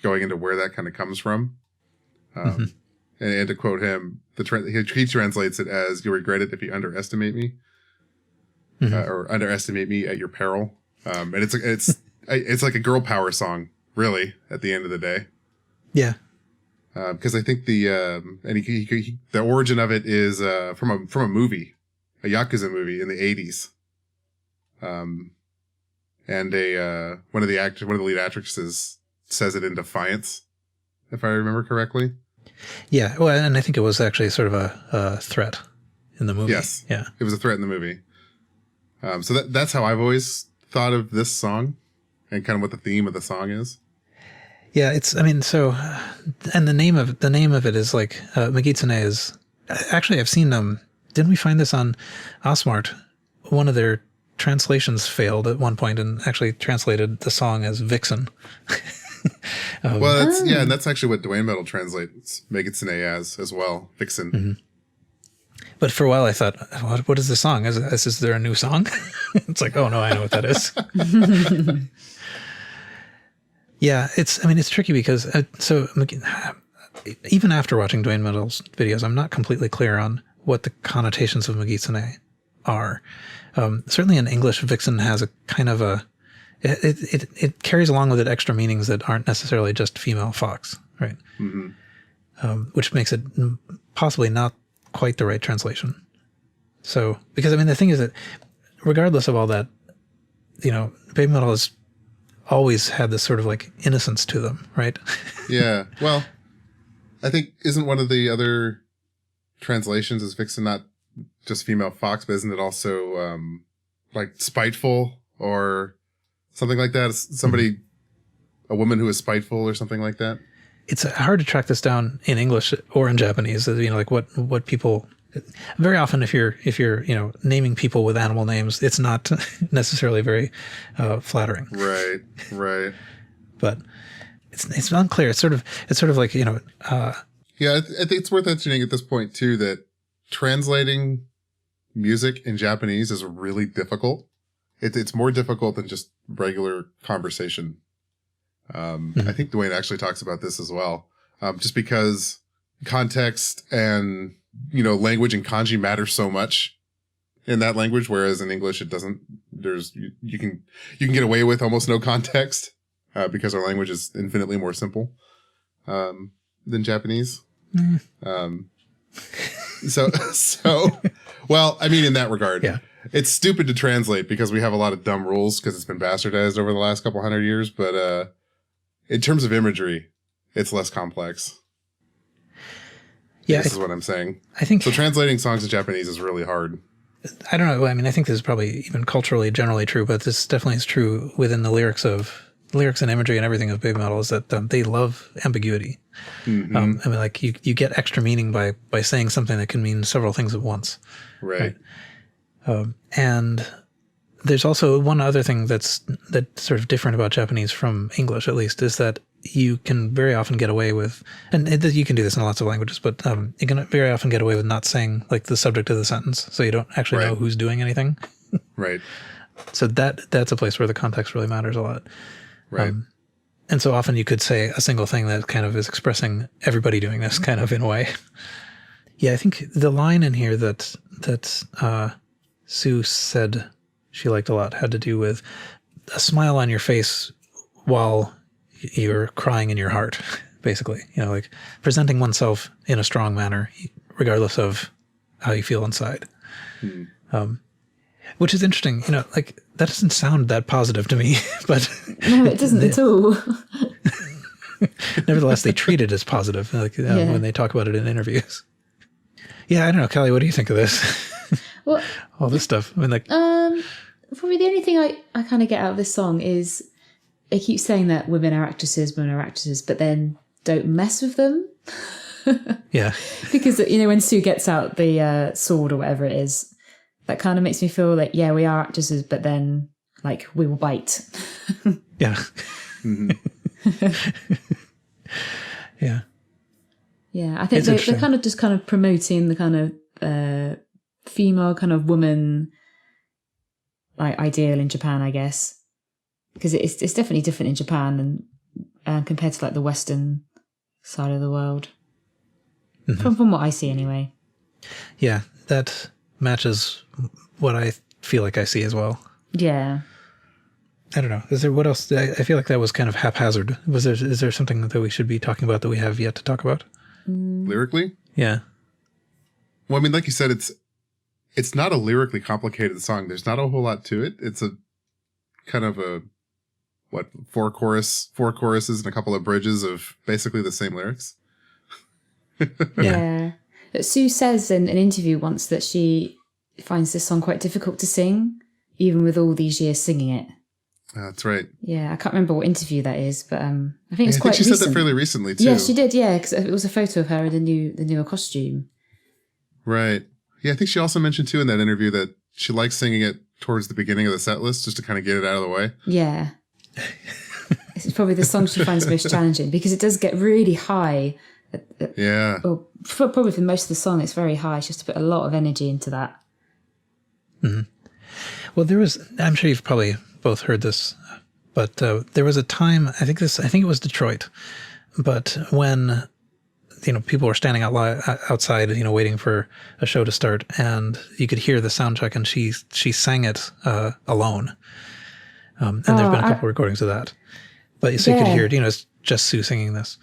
[SPEAKER 2] going into where that kind of comes from. And to quote him, he translates it as, "You'll regret it if you underestimate me, or underestimate me at your peril." And it's like a girl power song, really, at the end of the day.
[SPEAKER 1] Yeah.
[SPEAKER 2] Because I think the origin of it is from a movie, a Yakuza movie in the 80s. And one of the lead actresses says it in defiance, if I remember correctly.
[SPEAKER 1] Yeah, well, and I think it was actually sort of a threat in the movie.
[SPEAKER 2] Yes,
[SPEAKER 1] yeah,
[SPEAKER 2] it was a threat in the movie. So that's how I've always thought of this song, and kind of what the theme of the song is.
[SPEAKER 1] Yeah, and the name of it is like Megitsune is actually I've seen didn't we find this on Osmart? One of their translations failed at one point and actually translated the song as Vixen.
[SPEAKER 2] Well, and that's actually what Duane Metal translates Megitsune as well, Vixen.
[SPEAKER 1] But for a while I thought, what is the song? Is there a new song? It's like, oh no, I know what that is. Yeah, it's tricky because even after watching Duane Metal's videos, I'm not completely clear on what the connotations of Megitsune are. Certainly in English, Vixen has a kind of it carries along with it extra meanings that aren't necessarily just female fox, right? Which makes it possibly not quite the right translation. So, because the thing is that regardless of all that, BABYMETAL has always had this sort of like innocence to them, right?
[SPEAKER 2] Yeah. Well, I think isn't one of the other translations is Vixen not just female fox, but isn't it also like spiteful or something like that? Somebody, a woman who is spiteful or something like that.
[SPEAKER 1] It's hard to track this down in English or in Japanese. Like what people. Very often, if you're naming people with animal names, it's not necessarily very flattering. Right. But it's unclear. It's sort of like
[SPEAKER 2] Yeah, I think it's worth mentioning at this point too that translating music in Japanese is really difficult. It's more difficult than just regular conversation. I think Duane actually talks about this as well, just because context and language and kanji matter so much in that language, whereas in English it doesn't. You can get away with almost no context because our language is infinitely more simple than Japanese. So well, in that regard,
[SPEAKER 1] yeah.
[SPEAKER 2] It's stupid to translate because we have a lot of dumb rules because it's been bastardized over the last couple hundred years. But in terms of imagery, it's less complex. Yeah, this is what I'm saying.
[SPEAKER 1] I think
[SPEAKER 2] so. Translating songs in Japanese is really hard.
[SPEAKER 1] I don't know. I think this is probably even culturally generally true, but this definitely is true within the lyrics and imagery and everything of BABYMETAL is that they love ambiguity. Like you get extra meaning by saying something that can mean several things at once.
[SPEAKER 2] Right.
[SPEAKER 1] And there's also one other thing that's sort of different about Japanese from English, at least, is that you can very often get away with, and you can do this in lots of languages, but you can very often get away with not saying like the subject of the sentence, so you don't actually know who's doing anything.
[SPEAKER 2] Right.
[SPEAKER 1] So that's a place where the context really matters a lot.
[SPEAKER 2] Right.
[SPEAKER 1] And so often you could say a single thing that kind of is expressing everybody doing this kind of in a way. Yeah, I think the line in here that Sue said she liked a lot had to do with a smile on your face while you're crying in your heart, basically. Like presenting oneself in a strong manner, regardless of how you feel inside. Which is interesting, like that doesn't sound that positive to me, but
[SPEAKER 3] No, it doesn't at all.
[SPEAKER 1] nevertheless, they treat it as positive, like when they talk about it in interviews. Yeah, I don't know, Kelly, what do you think of this?
[SPEAKER 3] Well,
[SPEAKER 1] all this stuff. I mean, like,
[SPEAKER 3] probably the only thing I kind of get out of this song is it keeps saying that women are actresses, but then don't mess with them.
[SPEAKER 1] Yeah.
[SPEAKER 3] Because, when Sue gets out the sword or whatever it is, that kind of makes me feel like, yeah, we are actresses, but then, like, we will bite.
[SPEAKER 1] Yeah.
[SPEAKER 2] Mm-hmm.
[SPEAKER 3] Yeah. Yeah, I think they're kind of promoting the kind of female kind of woman like ideal in Japan, I guess, because it's definitely different in Japan and compared to like the Western side of the world. Mm-hmm. From what I see, anyway.
[SPEAKER 1] Yeah, that matches what I feel like I see as well.
[SPEAKER 3] Yeah.
[SPEAKER 1] I don't know. Is there what else? I feel like that was kind of haphazard. Is there something that we should be talking about that we have yet to talk about?
[SPEAKER 2] Lyrically?
[SPEAKER 1] Yeah.
[SPEAKER 2] Well, I mean, like you said, it's not a lyrically complicated song. There's not a whole lot to it. It's a kind of four choruses and a couple of bridges of basically the same lyrics.
[SPEAKER 3] Yeah. Sue says in an interview once that she finds this song quite difficult to sing, even with all these years singing it.
[SPEAKER 2] That's right.
[SPEAKER 3] Yeah, I can't remember what interview that is, but I think it's quite recent.
[SPEAKER 2] She said that fairly recently, too.
[SPEAKER 3] Yeah, she did, yeah, because it was a photo of her in the newer costume.
[SPEAKER 2] Right. Yeah, I think she also mentioned, too, in that interview that she likes singing it towards the beginning of the set list just to kind of get it out of the way.
[SPEAKER 3] Yeah. It's probably the song she finds most challenging because it does get really high.
[SPEAKER 2] Yeah.
[SPEAKER 3] Well, probably for most of the song, it's very high. She has to put a lot of energy into that.
[SPEAKER 1] Mm-hmm. Well, I'm sure you've probably both heard this, but there was a time, I think it was Detroit, but when, people were standing outside, waiting for a show to start, and you could hear the sound check, and she sang it alone. And there've been a couple recordings of that. But so you could hear it, it's just Sue singing this.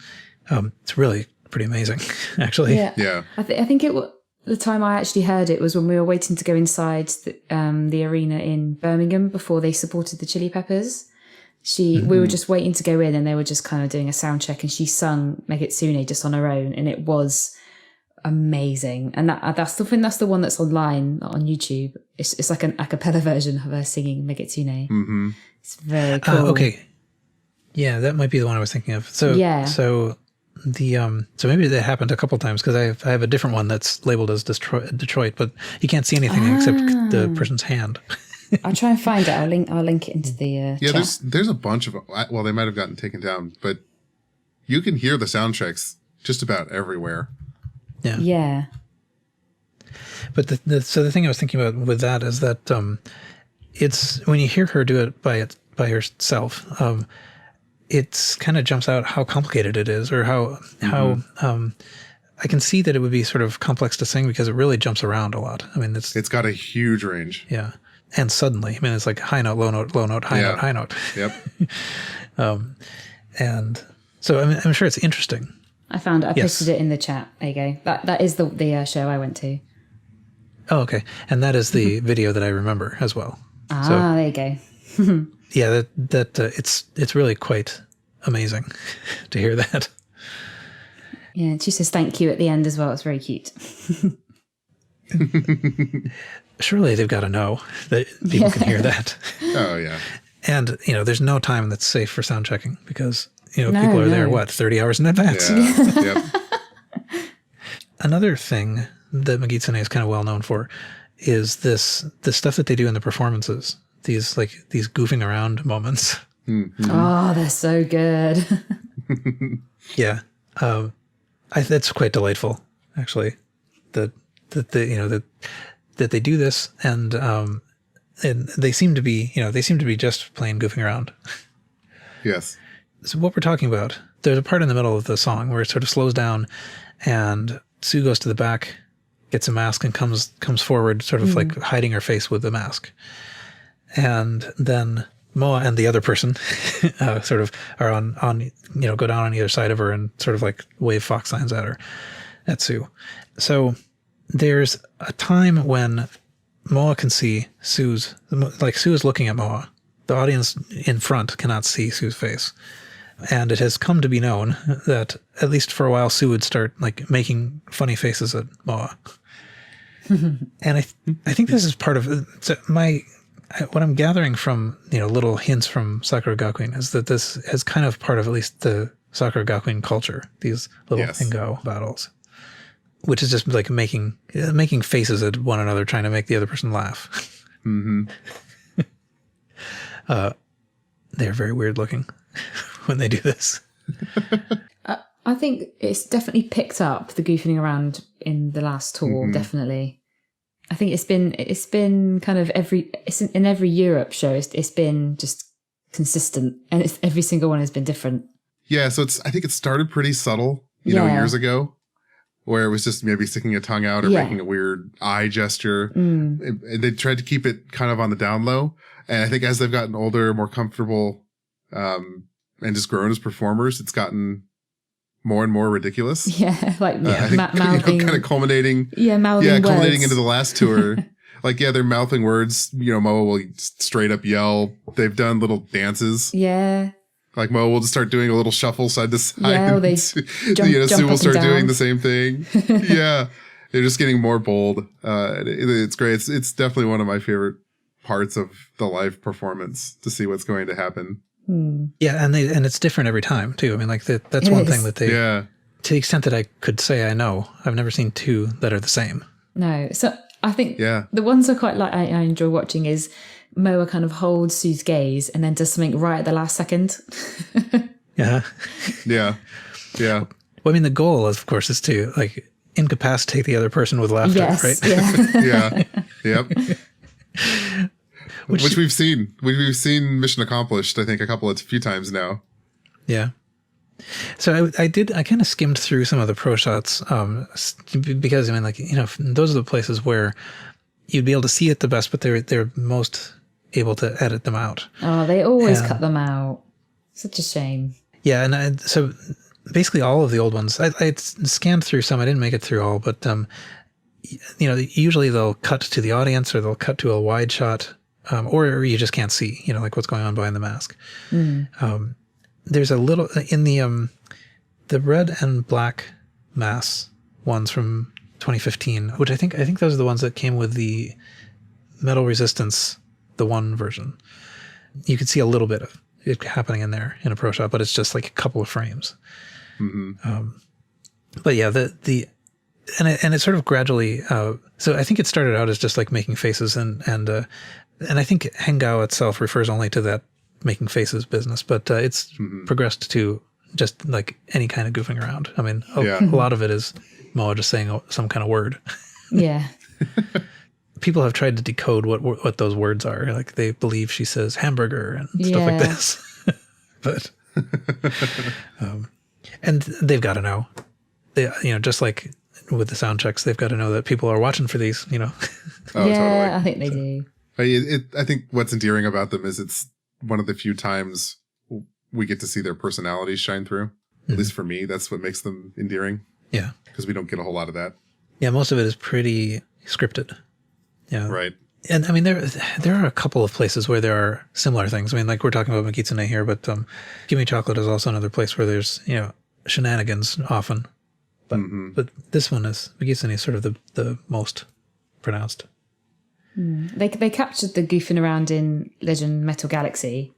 [SPEAKER 1] It's really pretty amazing, actually.
[SPEAKER 2] Yeah.
[SPEAKER 3] I think the time I actually heard it was when we were waiting to go inside the arena in Birmingham before they supported the Chili Peppers. We were just waiting to go in, and they were just kind of doing a sound check, and she sung Megitsune just on her own, and it was amazing. And that's the one that's online on YouTube. It's like an a cappella version of her singing Megitsune.
[SPEAKER 2] Mm-hmm.
[SPEAKER 3] It's very cool.
[SPEAKER 1] Okay. Yeah, that might be the one I was thinking of. So maybe that happened a couple times because I have a different one that's labeled as Detroit, but you can't see anything except the person's hand.
[SPEAKER 3] I'll try and find it. I'll link it into the chat.
[SPEAKER 2] There's a bunch of, well, they might have gotten taken down, but you can hear the sound checks just about everywhere.
[SPEAKER 3] Yeah.
[SPEAKER 1] But so the thing I was thinking about with that is that it's when you hear her do it by herself, it's kind of jumps out how complicated it is, or how I can see that it would be sort of complex to sing because it really jumps around a lot. I mean, it's
[SPEAKER 2] got a huge range.
[SPEAKER 1] Yeah. And suddenly, I mean, it's like high note, low note, high note, high note.
[SPEAKER 2] Yep.
[SPEAKER 1] And so I'm sure it's interesting.
[SPEAKER 3] I found it. I posted it in the chat. There you go. That is the show I went to.
[SPEAKER 1] Oh, okay. And that is the video that I remember as well.
[SPEAKER 3] There you go.
[SPEAKER 1] Yeah, it's really quite amazing to hear that.
[SPEAKER 3] Yeah, she says thank you at the end as well. It's very cute.
[SPEAKER 1] Surely they've got to know that people can hear that.
[SPEAKER 2] Oh, yeah.
[SPEAKER 1] And, there's no time that's safe for sound checking because, people are there, 30 hours in advance?
[SPEAKER 2] Yeah. Yep.
[SPEAKER 1] Another thing that Megitsune is kind of well known for is the stuff that they do in the performances. These goofing around moments.
[SPEAKER 2] Mm-hmm.
[SPEAKER 3] Oh, they're so good.
[SPEAKER 1] Yeah. That's quite delightful, actually. That they do this and they seem to be just plain goofing around.
[SPEAKER 2] Yes.
[SPEAKER 1] So what we're talking about, there's a part in the middle of the song where it sort of slows down and Sue goes to the back, gets a mask and comes forward, sort of like hiding her face with the mask. And then Moa and the other person sort of are on go down on either side of her and sort of like wave fox signs at Sue. So there's a time when Moa can see Sue's, like Sue is looking at Moa. The audience in front cannot see Sue's face. And it has come to be known that, at least for a while, Sue would start like making funny faces at Moa. And I think this is part of what I'm gathering from, little hints from Sakura Gakuin is that this is kind of part of at least the Sakura Gakuin culture, these little Hengao battles, which is just like making faces at one another, trying to make the other person laugh.
[SPEAKER 2] Mm-hmm.
[SPEAKER 1] They're very weird looking when they do this.
[SPEAKER 3] I think it's definitely picked up the goofing around in the last tour. Definitely. I think it's been kind of in every Europe show. It's been just consistent, and every single one has been different. Yeah,
[SPEAKER 2] so I think it started pretty subtle, years ago, where it was just maybe sticking a tongue out or making a weird eye gesture. They tried to keep it kind of on the down low, and I think as they've gotten older, more comfortable, and just grown as performers, it's gotten more and more ridiculous.
[SPEAKER 3] Yeah, like
[SPEAKER 2] I think,
[SPEAKER 3] mouthing,
[SPEAKER 2] kind of culminating.
[SPEAKER 3] Yeah, mouthing
[SPEAKER 2] culminating
[SPEAKER 3] words.
[SPEAKER 2] into the last tour. They're mouthing words. Moa will straight up yell. They've done little dances.
[SPEAKER 3] Yeah.
[SPEAKER 2] Like Moa will just start doing a little shuffle side to side.
[SPEAKER 3] Yeah, they jump
[SPEAKER 2] Sue will start
[SPEAKER 3] down.
[SPEAKER 2] doing the same thing. Yeah, they're just getting more bold. It's great. It's definitely one of my favorite parts of the live performance to see what's going to happen.
[SPEAKER 1] Yeah, and it's different every time too. I mean, like that's one thing that they. Yeah. To the extent that I could say I know, I've never seen two that are the same.
[SPEAKER 3] No, so I think the ones I quite like, I enjoy watching is Moa kind of holds Sue's gaze and then does something right at the last second.
[SPEAKER 1] Yeah.
[SPEAKER 2] Yeah. Yeah.
[SPEAKER 1] Well, I mean, the goal, of course, is to like incapacitate the other person with laughter, right?
[SPEAKER 3] Yeah.
[SPEAKER 2] Yeah. Yep. Which we've seen. We've seen mission accomplished, I think, a few times now.
[SPEAKER 1] Yeah. So I kind of skimmed through some of the pro shots because, I mean, like, those are the places where you'd be able to see it the best, but they're most able to edit them out.
[SPEAKER 3] Oh, they always cut them out. Such a shame.
[SPEAKER 1] Yeah, and so basically all of the old ones, I scanned through some. I didn't make it through all, but, usually they'll cut to the audience or they'll cut to a wide shot. Or you just can't see, like what's going on behind the mask. There's a little in the red and black mass ones from 2015, which I think those are the ones that came with the Metal Resistance, the one version. You could see a little bit of it happening in there in a pro shot, but it's just like a couple of frames. But yeah, and it sort of gradually. So I think it started out as just like making faces and I think Hengao itself refers only to that making faces business, but it's progressed to just like any kind of goofing around. I mean, a lot of it is Moa just saying some kind of word.
[SPEAKER 3] Yeah.
[SPEAKER 1] People have tried to decode what those words are. Like they believe she says hamburger and stuff like this. But and they've got to know. They, just like with the sound checks, they've got to know that people are watching for these.
[SPEAKER 2] Oh,
[SPEAKER 3] yeah,
[SPEAKER 2] totally.
[SPEAKER 3] I think they do.
[SPEAKER 2] I think what's endearing about them is it's one of the few times we get to see their personalities shine through. At least for me, that's what makes them endearing. Yeah. Because we don't get a whole lot of that.
[SPEAKER 1] Yeah, most of it is pretty scripted. Yeah.
[SPEAKER 2] Right.
[SPEAKER 1] And I mean, there are a couple of places where there are similar things. I mean, like we're talking about Megitsune here, but Give Me Chocolate is also another place where there's, shenanigans often. But this one is, Megitsune is sort of the most pronounced.
[SPEAKER 3] They captured the goofing around in Legend Metal Galaxy.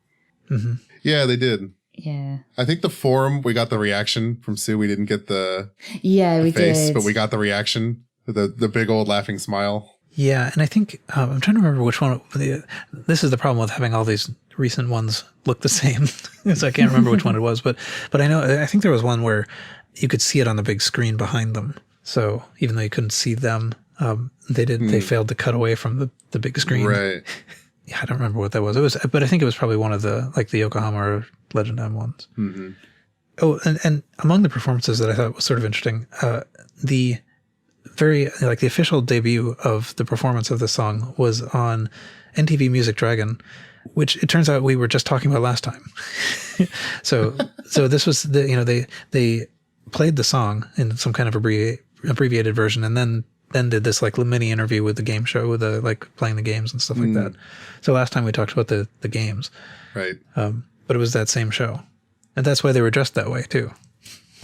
[SPEAKER 2] Yeah, they did.
[SPEAKER 3] Yeah.
[SPEAKER 2] I think the forum, we got the reaction from Sue. We didn't get the
[SPEAKER 3] we
[SPEAKER 2] face,
[SPEAKER 3] did.
[SPEAKER 2] But we got the reaction, the big old laughing smile.
[SPEAKER 1] Yeah, and I think, I'm trying to remember which one. This is the problem with having all these recent ones look the same. So I can't remember which one it was. But I think there was one where you could see it on the big screen behind them. So even though you couldn't see them, they failed to cut away from the big screen.
[SPEAKER 2] Right.
[SPEAKER 1] Yeah, I don't remember what that was. But I think it was probably one of the Yokohama or Legend M ones. Oh, and among the performances that I thought was sort of interesting, the official debut of the performance of the song was on NTV Music Dragon, which it turns out we were just talking about last time. so this was they played the song in some kind of abbreviated version, and then then did this like mini interview with the game show with the like playing the games and stuff like that. So last time we talked about the games,
[SPEAKER 2] Right.
[SPEAKER 1] but it was that same show, and that's why they were dressed that way too.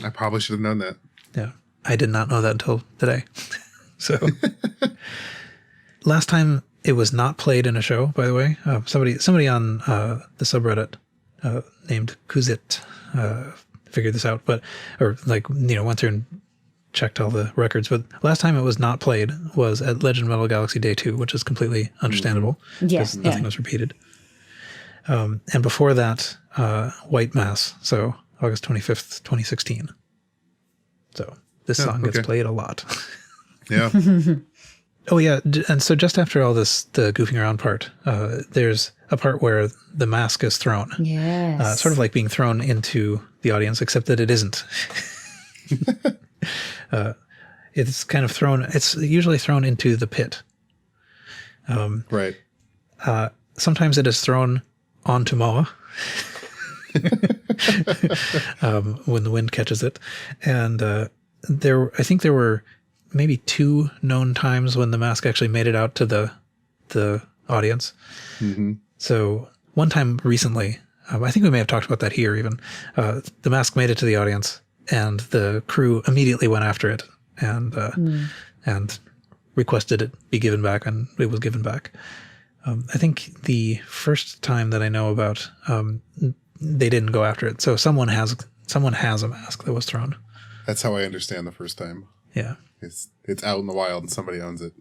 [SPEAKER 2] I probably should have known that.
[SPEAKER 1] Yeah, I did not know that until today. So last time it was not played in a show. By the way, somebody on the subreddit named Kuzit figured this out, went through and checked all the records, but last time it was not played was at Legend of Metal Galaxy Day 2, which is completely understandable.
[SPEAKER 3] Yes,
[SPEAKER 1] because nothing was repeated. And before that, White Mass, so August 25th, 2016. So this song gets played a lot.
[SPEAKER 2] Yeah.
[SPEAKER 1] Oh yeah, and so just after all this, the goofing around part, there's a part where the mask is thrown.
[SPEAKER 3] Yes.
[SPEAKER 1] Sort of like being thrown into the audience, except that it isn't. It's kind of thrown, it's usually thrown into the pit.
[SPEAKER 2] Right.
[SPEAKER 1] Sometimes it is thrown onto Moa when the wind catches it. And I think there were maybe 2 known times when the mask actually made it out to the audience.
[SPEAKER 2] Mm-hmm.
[SPEAKER 1] So one time recently, I think we may have talked about that here even, the mask made it to the audience and the crew immediately went after it and requested it be given back, and it was given back. I think the first time that I know about, they didn't go after it. So someone has a mask that was thrown.
[SPEAKER 2] That's how I understand the first time.
[SPEAKER 1] Yeah.
[SPEAKER 2] It's out in the wild and somebody owns it.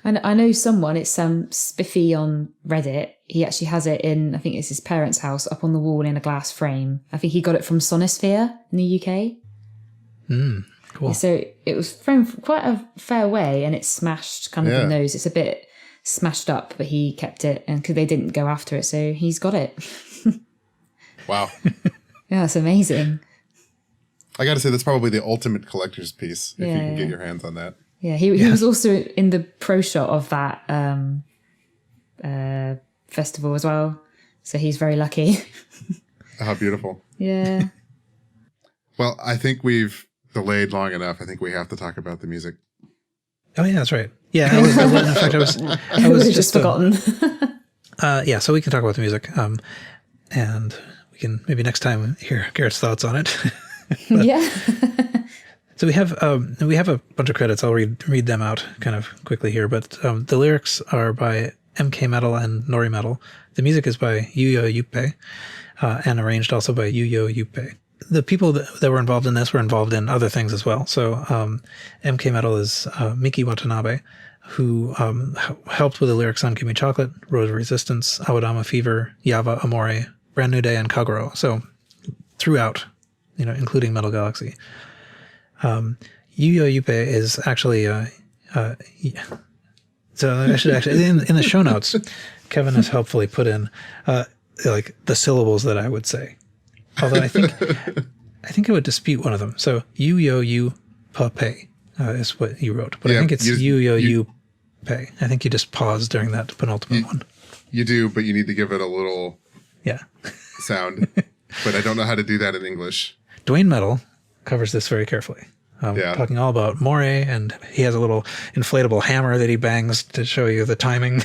[SPEAKER 3] And I know someone, it's Spiffy on Reddit. He actually has it in, I think it's his parents' house, up on the wall in a glass frame. I think he got it from Sonosphere in the UK.
[SPEAKER 1] Cool.
[SPEAKER 3] Yeah, so it was framed quite a fair way, and it's smashed kind of the nose. It's a bit smashed up, but he kept it, and because they didn't go after it, so he's got it.
[SPEAKER 2] Wow.
[SPEAKER 3] Yeah, it's amazing.
[SPEAKER 2] I got to say, that's probably the ultimate collector's piece if you can get your hands on that.
[SPEAKER 3] Yeah, he was also in the pro shot of that festival as well. So he's very lucky.
[SPEAKER 2] How beautiful.
[SPEAKER 3] Yeah.
[SPEAKER 2] Well, I think we've delayed long enough. I think we have to talk about the music.
[SPEAKER 1] Oh yeah, that's right. Yeah, I was
[SPEAKER 3] just forgotten.
[SPEAKER 1] So we can talk about the music, and we can maybe next time hear Garrett's thoughts on it.
[SPEAKER 3] Yeah.
[SPEAKER 1] So we have a bunch of credits. I'll read them out kind of quickly here, but the lyrics are by MK Metal and Nori Metal. The music is by Yuyo Yuppei, and arranged also by Yuyo Yuppei. The people that were involved in this were involved in other things as well. So MK Metal is Miki Watanabe, who helped with the lyrics on Give Me Chocolate, Rose of Resistance, Awadama Fever, Yava, Amore, Brand New Day, and Kaguro. So throughout, including Metal Galaxy. Yuyo Yuppei is actually, so I should actually, in the show notes, Kevin has helpfully put in, like the syllables that I would say. Although I think I would dispute one of them. So Yuyo Yuppei is what you wrote, but I think it's Yuyo Yuppei. I think you just paused during that penultimate one.
[SPEAKER 2] You do, but you need to give it a little sound. But I don't know how to do that in English.
[SPEAKER 1] Duane Metal covers this very carefully. Talking all about More, and he has a little inflatable hammer that he bangs to show you the timing.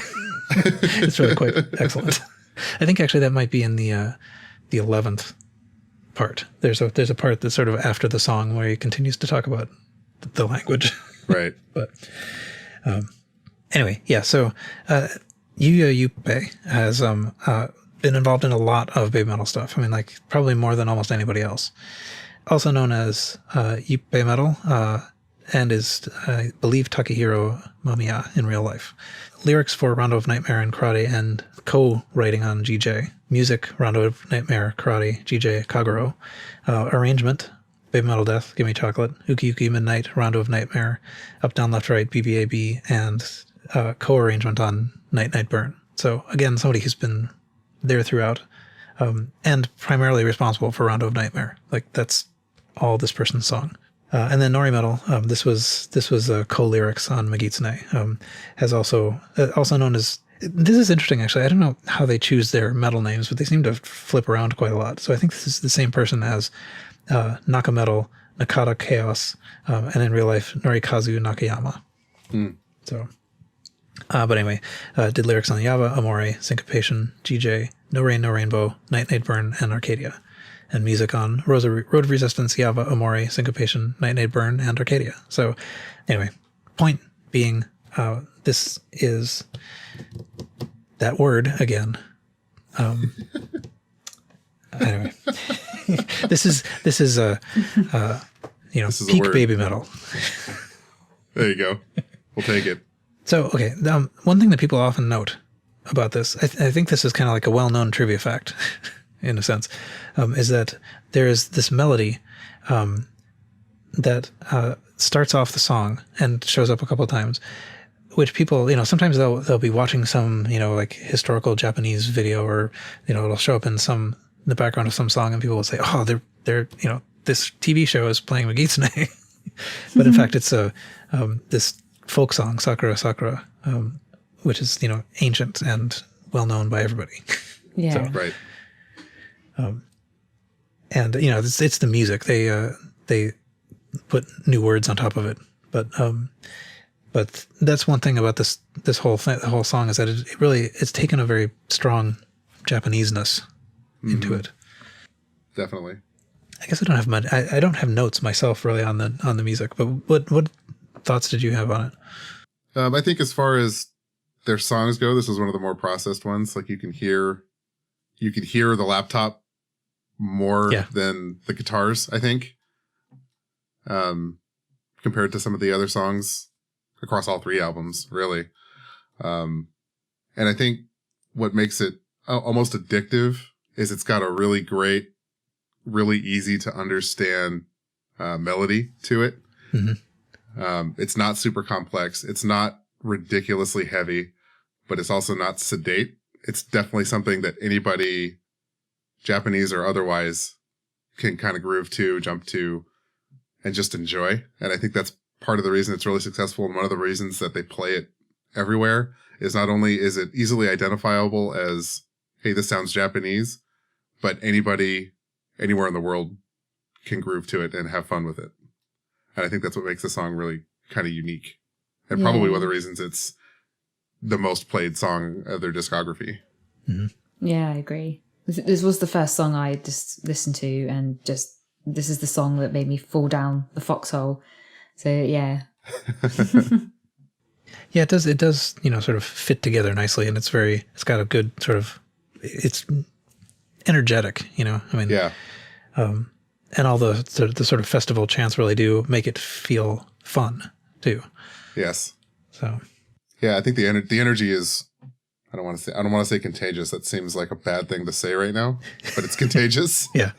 [SPEAKER 1] It's really quite excellent. I think actually that might be in the 11th part. There's a part that's sort of after the song where he continues to talk about the language.
[SPEAKER 2] Right.
[SPEAKER 1] But anyway, so Yuyo Yuppei has been involved in a lot of baby metal stuff. I mean, like probably more than almost anybody else. Also known as Yuppei Metal, and is, I believe, Takahiro Mamiya in real life. Lyrics for Rondo of Nightmare and Karate, and co-writing on GJ. Music, Rondo of Nightmare, Karate, GJ, Kaguro. Arrangement, Baby Metal Death, Gimme Chocolate, Uki Uki Midnight, Rondo of Nightmare, Up Down Left Right, BBAB, and co-arrangement on Night Night Burn. So again, somebody who's been there throughout, and primarily responsible for Rondo of Nightmare. Like that's all this person's song. And then Nori Metal, this was co-lyrics on Megitsune, has also known as, this is interesting actually, I don't know how they choose their metal names, but they seem to flip around quite a lot. So I think this is the same person as Naka Metal, Nakata Chaos, and in real life, Norikazu Nakayama. So, but anyway, did lyrics on Yava, Amore, Syncopation, GJ, No Rain, No Rainbow, Night Night Burn, and Arcadia. And music on Road of Resistance, Yava, Amore, Syncopation, Night Night Burn, and Arcadia. So anyway, point being, this is that word again. Anyway, this is peak baby metal.
[SPEAKER 2] There you go. We'll take it.
[SPEAKER 1] So, okay, one thing that people often note about this, I think this is kind of like a well-known trivia fact, in a sense, is that there is this melody that starts off the song and shows up a couple of times, which people, sometimes they'll be watching some, like historical Japanese video, or, it'll show up in the background of some song, and people will say, oh, they're this TV show is playing Megitsune. But in fact, it's this folk song, Sakura Sakura, which is, ancient and well known by everybody.
[SPEAKER 3] Yeah.
[SPEAKER 2] So, right.
[SPEAKER 1] And it's the music. They put new words on top of it. But that's one thing about this whole thing, the whole song, is that it's taken a very strong Japaneseness into it.
[SPEAKER 2] Definitely.
[SPEAKER 1] I guess I don't have much. I don't have notes myself really on the music. But what thoughts did you have on it?
[SPEAKER 2] I think as far as their songs go, this was one of the more processed ones. Like you can hear the laptop more than the guitars, I think, compared to some of the other songs across all three albums, really. And I think what makes it almost addictive is it's got a really great, really easy to understand melody to it. Mm-hmm. It's not super complex. It's not ridiculously heavy, but it's also not sedate. It's definitely something that anybody, Japanese or otherwise, can kind of groove to, jump to, and just enjoy. And I think that's part of the reason it's really successful, and one of the reasons that they play it everywhere is not only is it easily identifiable as, hey, this sounds Japanese, but anybody anywhere in the world can groove to it and have fun with it. And I think that's what makes the song really kind of unique, and probably one of the reasons it's the most played song of their discography.
[SPEAKER 1] Mm-hmm.
[SPEAKER 3] Yeah, I agree. This was the first song I just listened to, and this is the song that made me fall down the foxhole. So yeah.
[SPEAKER 1] Yeah, it does, sort of fit together nicely, and it's got a good sort of, it's energetic, I mean,
[SPEAKER 2] yeah.
[SPEAKER 1] And all the sort of festival chants really do make it feel fun too.
[SPEAKER 2] Yes.
[SPEAKER 1] So.
[SPEAKER 2] Yeah, I think the energy is, I don't want to say contagious. That seems like a bad thing to say right now, but it's contagious.
[SPEAKER 1] Yeah.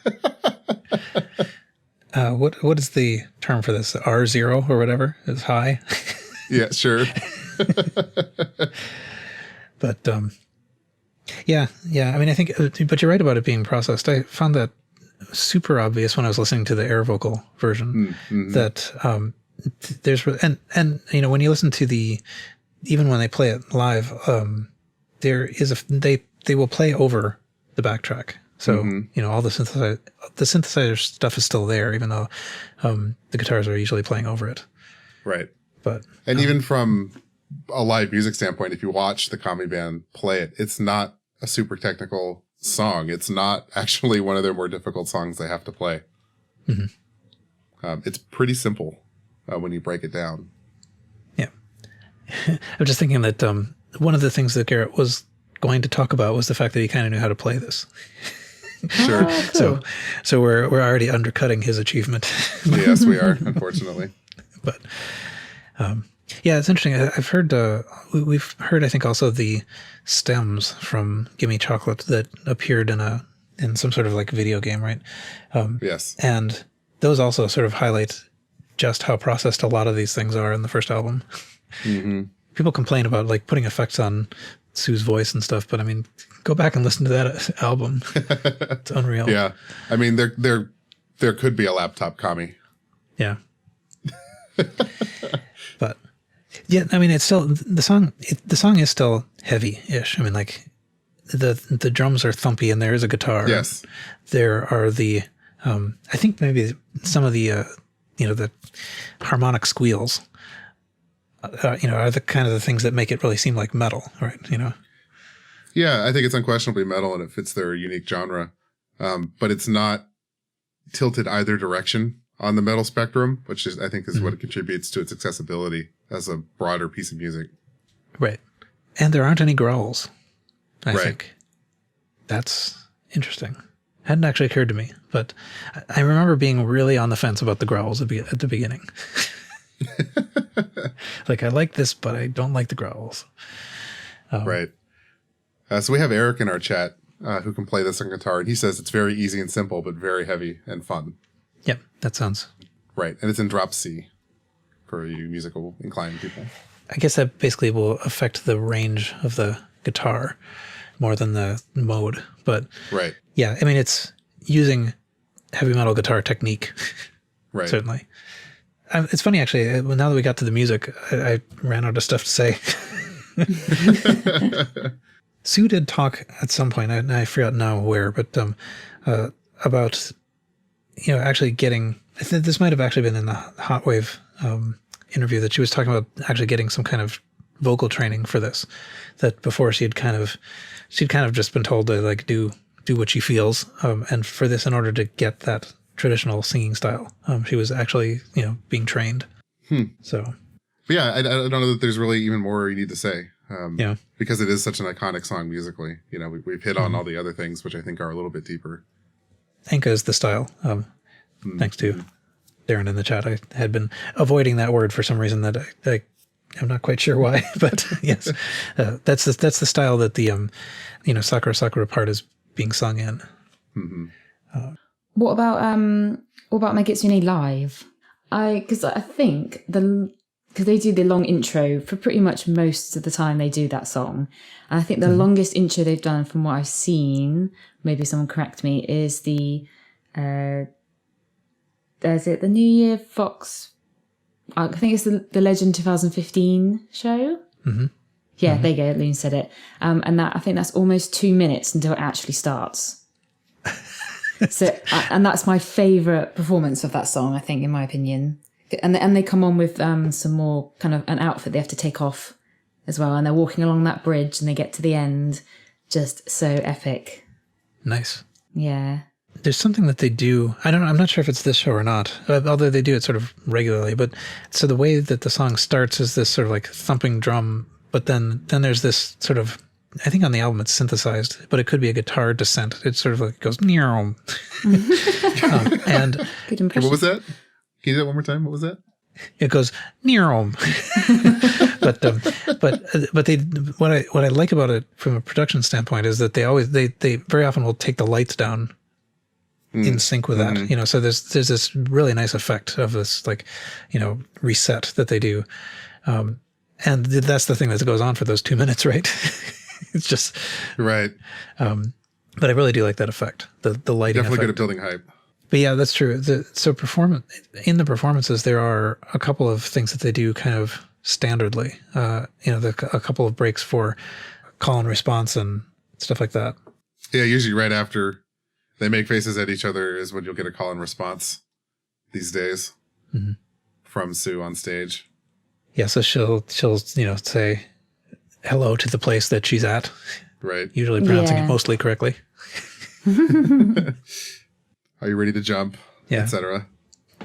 [SPEAKER 1] What is the term for this? R0 or whatever is high.
[SPEAKER 2] Yeah, sure.
[SPEAKER 1] But yeah. I mean, I think, but you're right about it being processed. I found that super obvious when I was listening to the air vocal version. Mm-hmm. That there's and when you listen to even when they play it live, there is they will play over the backtrack. So, all the synthesizer stuff is still there, even though the guitars are usually playing over it.
[SPEAKER 2] Right.
[SPEAKER 1] But
[SPEAKER 2] even from a live music standpoint, if you watch the Kami band play it, it's not a super technical song. It's not actually one of their more difficult songs they have to play. Mm-hmm. It's pretty simple when you break it down.
[SPEAKER 1] Yeah. I'm just thinking that one of the things that Garrett was going to talk about was the fact that he kind of knew how to play this.
[SPEAKER 2] Sure.
[SPEAKER 3] Oh, cool.
[SPEAKER 1] So we're already undercutting his achievement.
[SPEAKER 2] Yes, we are, unfortunately.
[SPEAKER 1] But yeah, it's interesting. I've heard we've heard, I think, also the stems from Gimme Chocolate that appeared in some sort of like video game, right?
[SPEAKER 2] Yes.
[SPEAKER 1] And those also sort of highlight just how processed a lot of these things are in the first album. Mm-hmm. People complain about like putting effects on Sue's voice and stuff, but I mean, go back and listen to that album. It's unreal.
[SPEAKER 2] Yeah. I mean, there could be a laptop Kami.
[SPEAKER 1] Yeah. But yeah, I mean, it's still the song is still heavy-ish. I mean, like the drums are thumpy and there is a guitar.
[SPEAKER 2] Yes.
[SPEAKER 1] There are I think maybe some of the the harmonic squeals, are the kind of the things that make it really seem like metal, right?
[SPEAKER 2] Yeah, I think it's unquestionably metal and it fits their unique genre. But it's not tilted either direction on the metal spectrum, which is, I think, is what it contributes to its accessibility as a broader piece of music.
[SPEAKER 1] Right. And there aren't any growls, I think. That's interesting. Hadn't actually occurred to me, but I remember being really on the fence about the growls at the beginning. Like, I like this, but I don't like the growls.
[SPEAKER 2] Right. So we have Eric in our chat who can play this on guitar, and he says it's very easy and simple, but very heavy and fun.
[SPEAKER 1] Yep, that sounds...
[SPEAKER 2] Right, and it's in drop C for you musical inclined people.
[SPEAKER 1] I guess that basically will affect the range of the guitar more than the mode, but...
[SPEAKER 2] Right.
[SPEAKER 1] Yeah, I mean, it's using heavy metal guitar technique,
[SPEAKER 2] right?
[SPEAKER 1] Certainly. It's funny, actually, now that we got to the music, I ran out of stuff to say. Sue did talk at some point, and I forgot now where, but about, actually getting, I think this might have actually been in the Hot Wave interview that she was talking about actually getting some kind of vocal training for this, that before she'd kind of just been told to like do what she feels. And for this, in order to get that traditional singing style, she was actually, being trained. So,
[SPEAKER 2] but yeah, I don't know that there's really even more you need to say.
[SPEAKER 1] Yeah,
[SPEAKER 2] because it is such an iconic song musically. We've hit on all the other things, which I think are a little bit deeper.
[SPEAKER 1] Enka is the style. Thanks to Darren in the chat. I had been avoiding that word for some reason that I'm not quite sure why, but yes, that's the style that the Sakura Sakura part is being sung in.
[SPEAKER 2] Mm-hmm.
[SPEAKER 3] What about Megitsune live? Because I think because they do the long intro for pretty much most of the time they do that song. And I think the longest intro they've done from what I've seen, maybe someone correct me, is the the New Year Fox, I think it's the Legend 2015 show. Mm-hmm. Yeah, there you go, Loon said it. And I think that's almost 2 minutes until it actually starts. So, and that's my favourite performance of that song, I think, in my opinion. And they come on with some more kind of an outfit they have to take off as well. And they're walking along that bridge and they get to the end. Just so epic.
[SPEAKER 1] Nice.
[SPEAKER 3] Yeah.
[SPEAKER 1] There's something that they do. I'm not sure if it's this show or not, although they do it sort of regularly. But so the way that the song starts is this sort of like thumping drum. But then there's this sort of, I think on the album it's synthesized, but it could be a guitar descent. It sort of like goes, and
[SPEAKER 3] good impression.
[SPEAKER 2] Hey, what was that? Can you do that one more time? What was that?
[SPEAKER 1] It goes but they what I like about it from a production standpoint is that they very often will take the lights down in sync with that. So there's this really nice effect of this like, reset that they do. And that's the thing that goes on for those 2 minutes, right? It's just
[SPEAKER 2] right.
[SPEAKER 1] But I really do like that effect. The lighting
[SPEAKER 2] definitely
[SPEAKER 1] effect.
[SPEAKER 2] good at building hype.
[SPEAKER 1] But yeah, that's true. So in the performances, there are a couple of things that they do kind of standardly. A couple of breaks for call and response and stuff like that.
[SPEAKER 2] Yeah, usually right after they make faces at each other is when you'll get a call and response these days from Sue on stage. Yeah, so she'll say hello to the place that she's at. Right.
[SPEAKER 1] Usually pronouncing it mostly correctly.
[SPEAKER 2] Are you ready to jump?
[SPEAKER 1] Yeah.
[SPEAKER 2] Etc.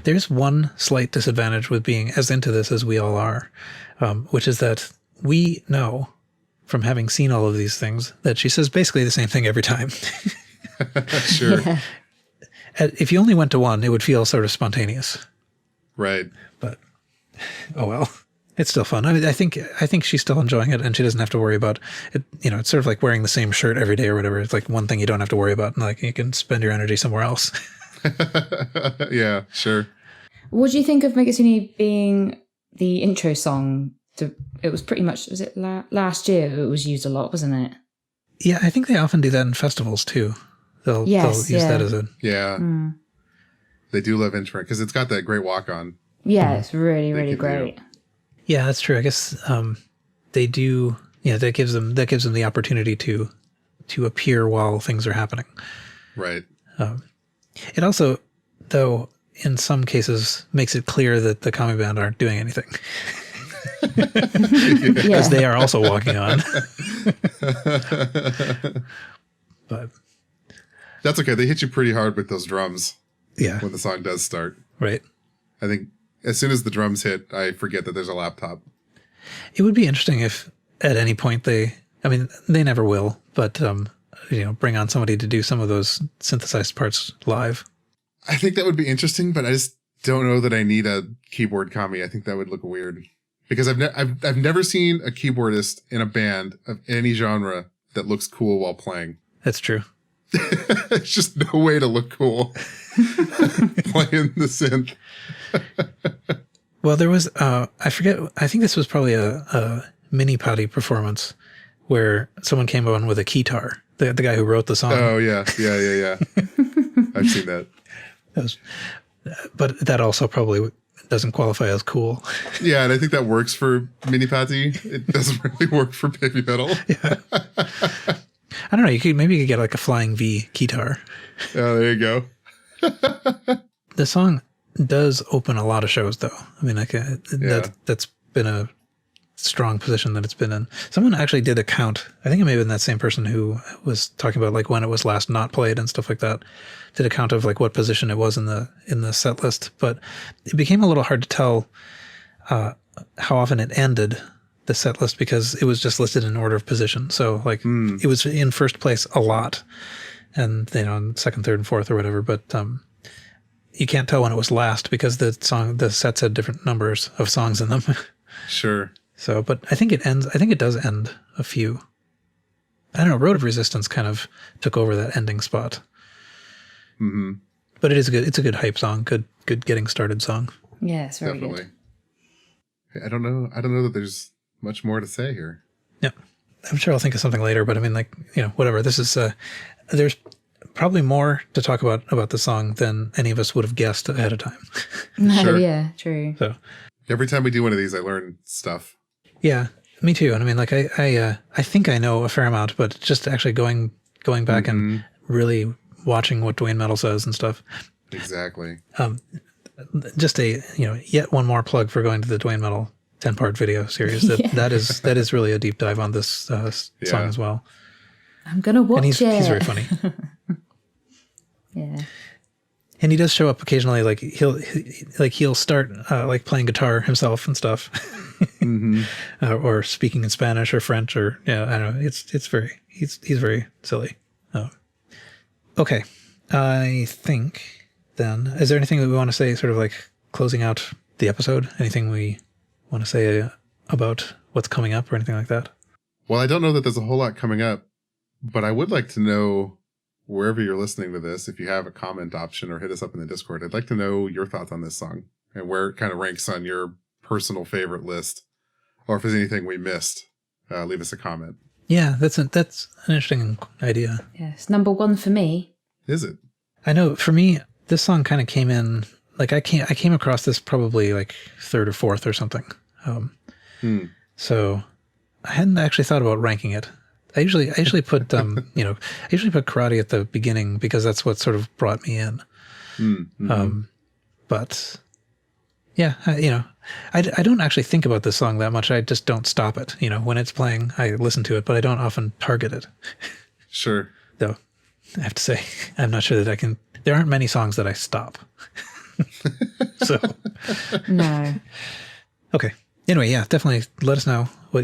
[SPEAKER 1] There's one slight disadvantage with being as into this as we all are, which is that we know from having seen all of these things that she says basically the same thing every time.
[SPEAKER 2] Sure.
[SPEAKER 3] Yeah.
[SPEAKER 1] If you only went to one, it would feel sort of spontaneous.
[SPEAKER 2] Right.
[SPEAKER 1] But, oh well. It's still fun. I mean, I think she's still enjoying it, and she doesn't have to worry about it. It's sort of like wearing the same shirt every day or whatever. It's like one thing you don't have to worry about, and like you can spend your energy somewhere else.
[SPEAKER 2] Yeah, sure.
[SPEAKER 3] What do you think of Megitsune being the intro song? It was pretty much, was it last year? It was used a lot, wasn't it?
[SPEAKER 1] Yeah, I think they often do that in festivals too. They'll use that as a
[SPEAKER 2] They do love intro because it's got that great walk on.
[SPEAKER 3] Yeah, it's really really great.
[SPEAKER 1] Yeah, that's true. I guess they do. Yeah, that gives them the opportunity to appear while things are happening.
[SPEAKER 2] Right.
[SPEAKER 1] It also, though, in some cases makes it clear that the kami band aren't doing anything. Because they are also walking on. But
[SPEAKER 2] that's okay. They hit you pretty hard with those drums.
[SPEAKER 1] Yeah.
[SPEAKER 2] When the song does start.
[SPEAKER 1] Right.
[SPEAKER 2] I think as soon as the drums hit, I forget that there's a laptop.
[SPEAKER 1] It would be interesting if at any point they never will, but, bring on somebody to do some of those synthesized parts live.
[SPEAKER 2] I think that would be interesting, but I just don't know that I need a keyboard kami. I think that would look weird because I've never seen a keyboardist in a band of any genre that looks cool while playing.
[SPEAKER 1] That's true.
[SPEAKER 2] It's just no way to look cool playing the synth.
[SPEAKER 1] Well, there was, I forget, I think this was probably a mini potty performance where someone came on with a keytar, the guy who wrote the song.
[SPEAKER 2] Oh, yeah. I've seen that.
[SPEAKER 1] But that also probably doesn't qualify as cool.
[SPEAKER 2] Yeah, and I think that works for mini potty. It doesn't really work for baby metal.
[SPEAKER 1] Yeah. I don't know. Maybe you could get like a flying V keytar.
[SPEAKER 2] Oh, there you go.
[SPEAKER 1] The song does open a lot of shows, though. I mean, that's been a strong position that it's been in. Someone actually did a count. I think it may have been that same person who was talking about like when it was last not played and stuff like that. Did a count of like what position it was in the set list, but it became a little hard to tell how often it ended the set list because it was just listed in order of position. So like it was in first place a lot, and in second, third, and fourth or whatever. But you can't tell when it was last because the sets had different numbers of songs in them.
[SPEAKER 2] Sure.
[SPEAKER 1] So, but I think it ends. I think it does end a few. I don't know. Road of Resistance kind of took over that ending spot.
[SPEAKER 2] Mm-hmm.
[SPEAKER 1] But it is good. It's a good hype song. Good getting started song.
[SPEAKER 3] Yeah, it's very
[SPEAKER 2] Definitely.
[SPEAKER 3] good.
[SPEAKER 2] Hey, I don't know that there's much more to say here.
[SPEAKER 1] Yeah, I'm sure I'll think of something later. But I mean, like whatever. This is there's probably more to talk about the song than any of us would have guessed ahead of time.
[SPEAKER 3] No,
[SPEAKER 2] Sure.
[SPEAKER 3] yeah, true.
[SPEAKER 1] So
[SPEAKER 2] every time we do one of these, I learn stuff.
[SPEAKER 1] yeah, me too. And I mean, like I think I know a fair amount, but just actually going back and really watching what Duane Metal says and stuff.
[SPEAKER 2] Exactly.
[SPEAKER 1] Just yet one more plug for going to the Duane Metal 10-part video series. That is really a deep dive on this song as well.
[SPEAKER 3] I'm gonna watch
[SPEAKER 1] and he's very funny.
[SPEAKER 3] Yeah.
[SPEAKER 1] And he does show up occasionally. Like he'll start like playing guitar himself and stuff, or speaking in Spanish or French or I don't know. He's very silly. Oh. Okay, I think then is there anything that we want to say, sort of like closing out the episode? Anything we want to say about what's coming up or anything like that?
[SPEAKER 2] Well, I don't know that there's a whole lot coming up, but I would like to know, wherever you're listening to this, if you have a comment option or hit us up in the Discord, I'd like to know your thoughts on this song and where it kind of ranks on your personal favorite list, or if there's anything we missed. Leave us a comment.
[SPEAKER 1] Yeah, that's an interesting idea.
[SPEAKER 3] Yes, number one for me.
[SPEAKER 2] Is it?
[SPEAKER 1] I know for me, this song kind of came in, like I came across this probably like third or fourth or something. So I hadn't actually thought about ranking it. I usually put I usually put karate at the beginning because that's what sort of brought me in. But yeah, I don't actually think about this song that much. I just don't stop it. When it's playing, I listen to it, but I don't often target it.
[SPEAKER 2] Sure.
[SPEAKER 1] Though I have to say, I'm not sure that I can. There aren't many songs that I stop. So
[SPEAKER 3] No.
[SPEAKER 1] okay. Anyway, yeah, definitely let us know what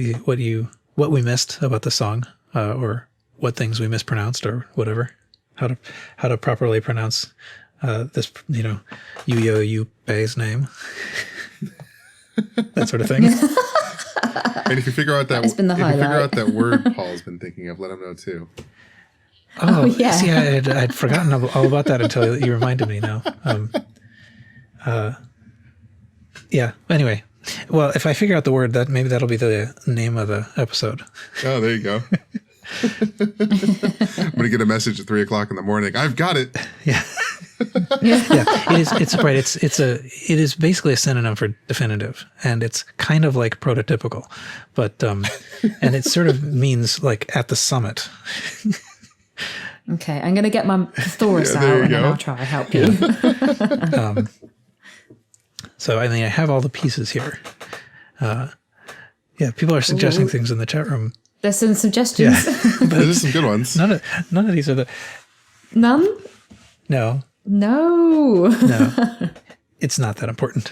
[SPEAKER 1] we missed about the song, or what things we mispronounced or whatever. How to properly pronounce this, Yuyo Yuppei's name. That sort of thing.
[SPEAKER 2] And if you figure out
[SPEAKER 3] That's been the highlight.
[SPEAKER 2] word Paul's been thinking of, let him know too.
[SPEAKER 1] Oh
[SPEAKER 3] yeah.
[SPEAKER 1] See, I'd forgotten all about that until you reminded me now. Yeah. Anyway, well, if I figure out the word, maybe that'll be the name of the episode. Oh,
[SPEAKER 2] there you go. I'm gonna get a message at 3:00 in the morning. I've got it.
[SPEAKER 1] Yeah. Yeah. It is. It's right. It is basically a synonym for definitive, and it's kind of like prototypical, but and it sort of means like at the summit.
[SPEAKER 3] Okay, I'm going to get my thesaurus out and then I'll try to help you.
[SPEAKER 1] So, I mean, I have all the pieces here. People are suggesting things in the chat room.
[SPEAKER 3] There's some suggestions.
[SPEAKER 2] Yeah, there's some good ones.
[SPEAKER 1] None of these are the...
[SPEAKER 3] None?
[SPEAKER 1] No.
[SPEAKER 3] No.
[SPEAKER 1] It's not that important.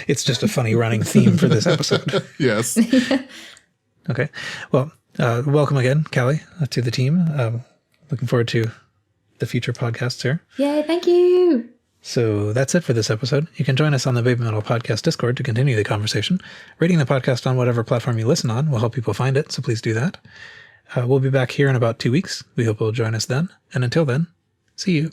[SPEAKER 1] It's just a funny running theme for this episode.
[SPEAKER 2] Yes.
[SPEAKER 1] Okay. Well, welcome again, Callie, to the team. Looking forward to the future podcasts here.
[SPEAKER 3] Yay, thank you.
[SPEAKER 1] So that's it for this episode. You can join us on the Baby Metal Podcast Discord to continue the conversation. Rating the podcast on whatever platform you listen on will help people find it, so please do that. We'll be back here in about 2 weeks. We hope you'll join us then. And until then, see you.